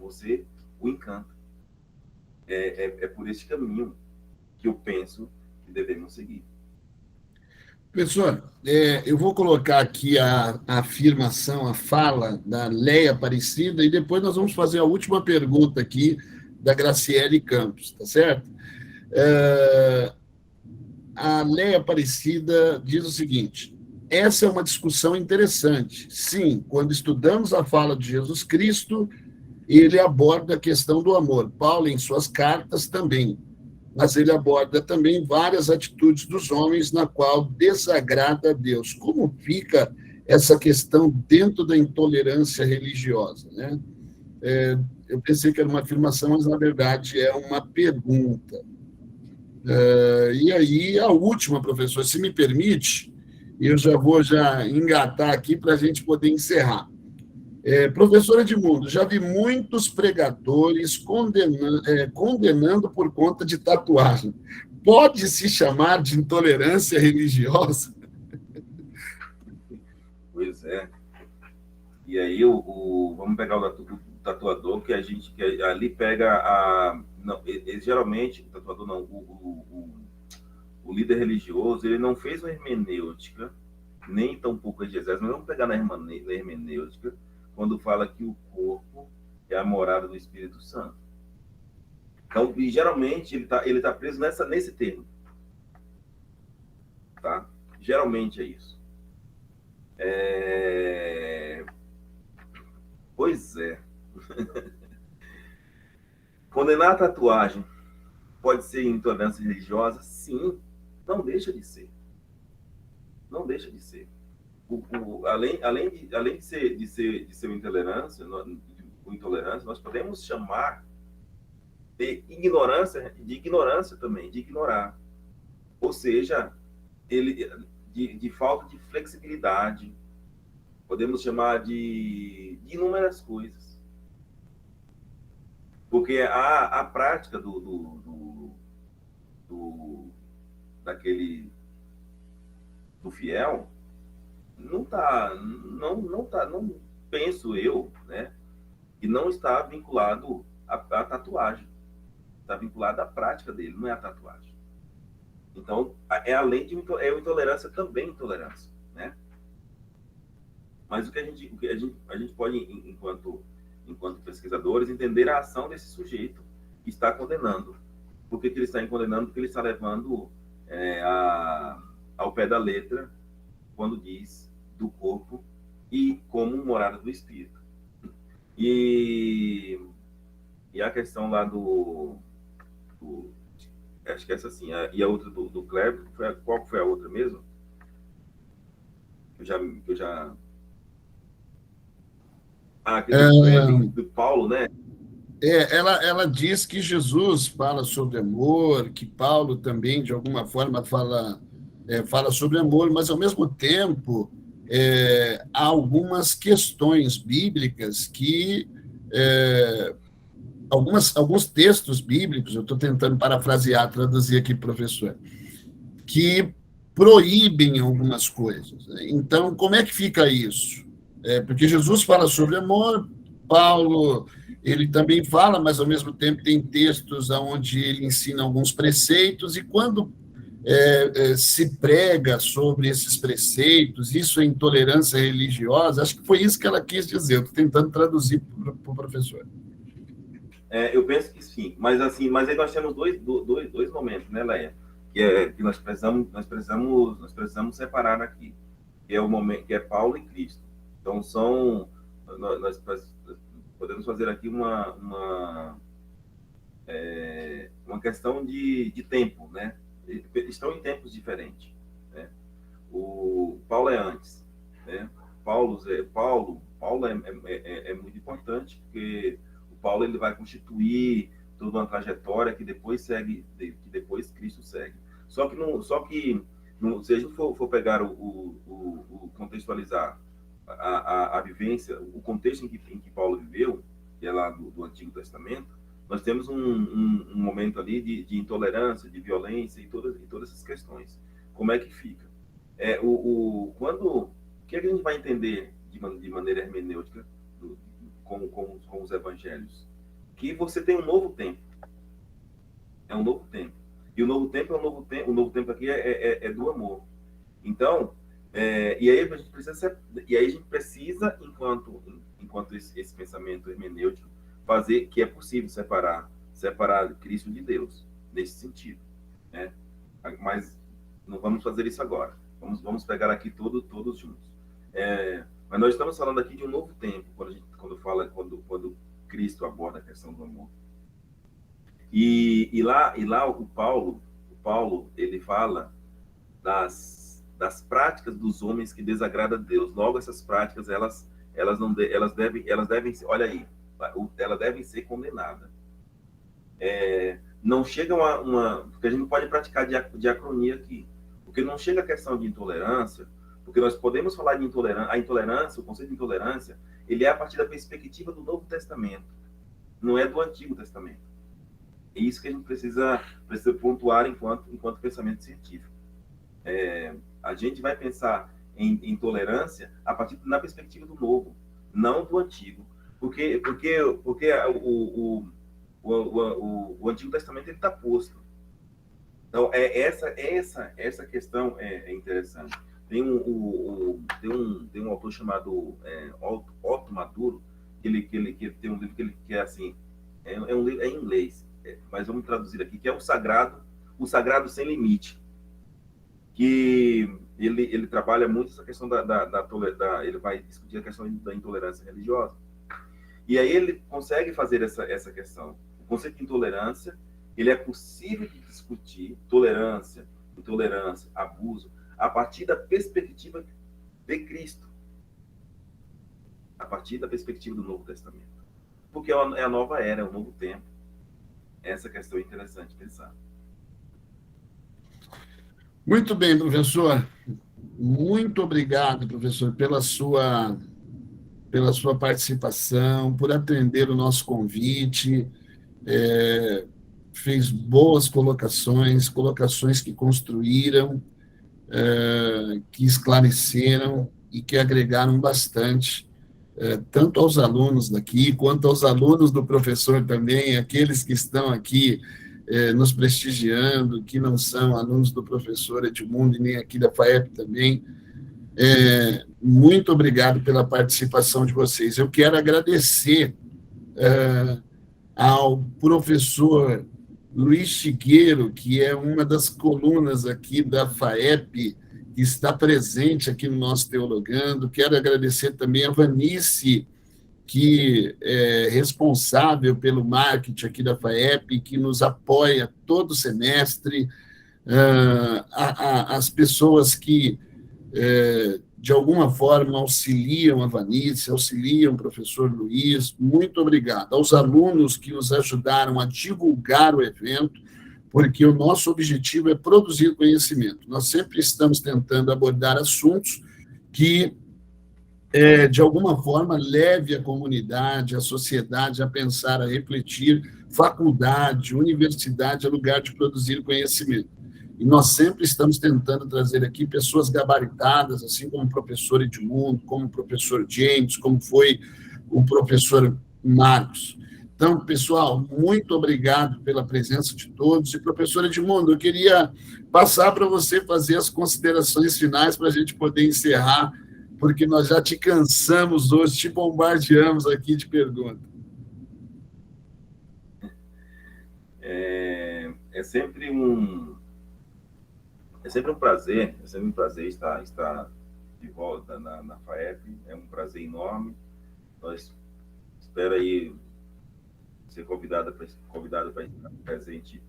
É por este caminho que eu penso que devemos seguir. Professor, eu vou colocar aqui a afirmação, a fala da Leia Aparecida, e depois nós vamos fazer a última pergunta aqui da Graciele Campos, tá certo? A Leia Aparecida diz o seguinte: essa é uma discussão interessante. Sim, quando estudamos a fala de Jesus Cristo, ele aborda a questão do amor. Paulo, em suas cartas, também. Mas ele aborda também várias atitudes dos homens na qual desagrada a Deus. Como fica essa questão dentro da intolerância religiosa, né? Eu pensei que era uma afirmação, mas, na verdade, é uma pergunta. E aí, a última, professor, se me permite, eu já vou engatar aqui para a gente poder encerrar. Professor Edmundo, já vi muitos pregadores condenando por conta de tatuagem. Pode se chamar de intolerância religiosa? Pois é. E aí, vamos pegar o tatuador, que ali pega não, geralmente, o tatuador não, o líder religioso, ele não fez uma hermenêutica, nem tampouco a exegese, mas vamos pegar na hermenêutica, quando fala que o corpo é a morada do Espírito Santo. Então, e geralmente, ele tá preso nesse termo. Tá? Geralmente é isso. Pois é. Condenar a tatuagem pode ser intolerância religiosa? Sim. Não deixa de ser. Não deixa de ser. Além de ser intolerância, nós podemos chamar de ignorância também, de ignorar. Ou seja, de falta de flexibilidade, podemos chamar de inúmeras coisas. Porque a prática do fiel não penso eu, né, que não está vinculado à tatuagem. Está vinculado à prática dele, não é a tatuagem. Então, além de intolerância, também intolerância, né? Mas o que a gente pode, enquanto pesquisadores, entender a ação desse sujeito que está condenando. Por que ele está condenando? Porque ele está levando ao pé da letra quando diz do corpo e como morada do espírito. E a questão lá acho que essa sim, e a outra do Kleber, qual foi a outra mesmo? Eu já... do Paulo, né? Ela diz que Jesus fala sobre amor, que Paulo também, de alguma forma, fala sobre amor, mas, ao mesmo tempo, há algumas questões bíblicas que... alguns textos bíblicos, eu estou tentando parafrasear, traduzir aqui, professor, que proíbem algumas coisas. Então, como é que fica isso? Porque Jesus fala sobre amor, Paulo, ele também fala, mas, ao mesmo tempo, tem textos onde ele ensina alguns preceitos, e quando se prega sobre esses preceitos, isso é intolerância religiosa, acho que foi isso que ela quis dizer, eu estou tentando traduzir para o professor. Eu penso que sim, mas aí nós temos dois momentos, né, Leia? Que nós precisamos separar aqui, que é o momento que é Paulo e Cristo. Então nós podemos fazer aqui uma questão de tempo, né? Estão em tempos diferentes, né? O Paulo é antes, né? Paulo é muito importante, porque o Paulo ele vai constituir toda uma trajetória que depois Cristo segue. Só que se a gente for pegar o contextualizar a vivência, o contexto em que Paulo viveu, que é lá do Antigo Testamento, nós temos um momento ali de intolerância, de violência e todas essas questões. Como é que fica? O que a gente vai entender de maneira hermenêutica com os evangelhos? Que você tem um novo tempo. É um novo tempo. E o novo tempo o novo tempo aqui é do amor. Então, e aí a gente precisa, enquanto esse pensamento hermenêutico, fazer que é possível separar Cristo de Deus, nesse sentido, né? Mas não vamos fazer isso agora. Vamos pegar aqui todos juntos. Mas nós estamos falando aqui de um novo tempo, quando Cristo aborda a questão do amor. E lá o Paulo ele fala das práticas dos homens que desagradam a Deus. Logo, essas práticas elas devem ser, olha aí, elas devem ser condenadas. Não chega porque a gente não pode praticar diacronia aqui, porque não chega a questão de intolerância, porque nós podemos falar de intolerância. A intolerância, o conceito de intolerância, ele é a partir da perspectiva do Novo Testamento, não é do Antigo Testamento. É isso que a gente precisa pontuar enquanto pensamento científico. A gente vai pensar em intolerância na perspectiva do Novo, não do Antigo, porque o Antigo Testamento está posto. Então, essa questão é interessante. Tem um autor chamado Otto Maduro, que tem um livro que é assim, um livro em inglês, mas vamos traduzir aqui, que é o Sagrado Sem Limite, que ele trabalha muito essa questão ele vai discutir a questão da intolerância religiosa. E aí ele consegue fazer essa questão. O conceito de intolerância, ele é possível de discutir tolerância, intolerância, abuso, a partir da perspectiva de Cristo, a partir da perspectiva do Novo Testamento. Porque é a nova era, é o novo tempo. Essa questão é interessante pensar. Muito bem, professor. Muito obrigado, professor, pela sua participação, por atender o nosso convite. Fez boas colocações, colocações que construíram, que esclareceram e que agregaram bastante, tanto aos alunos daqui, quanto aos alunos do professor também, aqueles que estão aqui nos prestigiando, que não são alunos do professor Edmundo e nem aqui da FAEP também. Muito obrigado pela participação de vocês. Eu quero agradecer ao professor Luiz Chigueiro, que é uma das colunas aqui da FAEP, que está presente aqui no nosso Teologando. Quero agradecer também a Vanice, que é responsável pelo marketing aqui da FAEP, que nos apoia todo semestre, as pessoas que, de alguma forma, auxiliam a Vanice, auxiliam o professor Luiz, muito obrigado. Aos alunos que nos ajudaram a divulgar o evento, porque o nosso objetivo é produzir conhecimento. Nós sempre estamos tentando abordar assuntos que, de alguma forma, leve a comunidade, a sociedade a pensar, a refletir. Faculdade, universidade é lugar de produzir conhecimento. E nós sempre estamos tentando trazer aqui pessoas gabaritadas, assim como o professor Edmundo, como o professor James, como foi o professor Marcos. Então, pessoal, muito obrigado pela presença de todos. E, professor Edmundo, eu queria passar para você fazer as considerações finais para a gente poder encerrar, porque nós já te cansamos hoje, te bombardeamos aqui de perguntas. É sempre um prazer, estar de volta na FAEP, é um prazer enorme. Nós espero aí ser convidado para estar presente,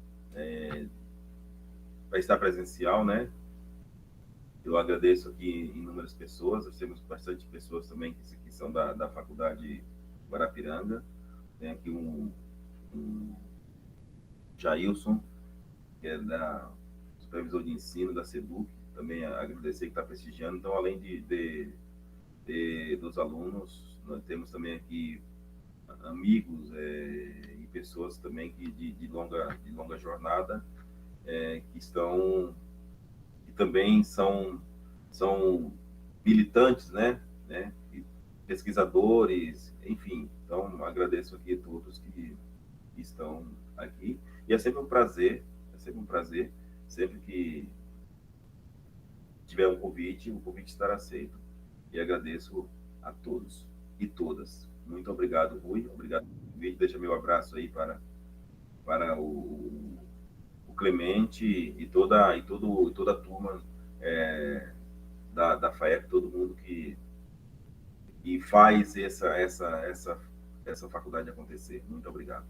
para estar presencial, né? Eu agradeço aqui inúmeras pessoas, nós temos bastante pessoas também que são da Faculdade Guarapiranga. Tem aqui um Jailson, que é da supervisor de ensino da SEDUC, também agradecer que está prestigiando. Então, além dos alunos, nós temos também aqui amigos e pessoas também de longa jornada, que estão, que também são militantes, né? E pesquisadores, enfim. Então, agradeço aqui a todos que estão aqui. E é sempre um prazer, sempre que tiver um convite, o convite estará aceito. E agradeço a todos e todas. Muito obrigado, Rui. Obrigado pelo convite. Deixa meu abraço aí para o Clemente e toda a turma da FAEP, todo mundo que faz essa faculdade acontecer. Muito obrigado.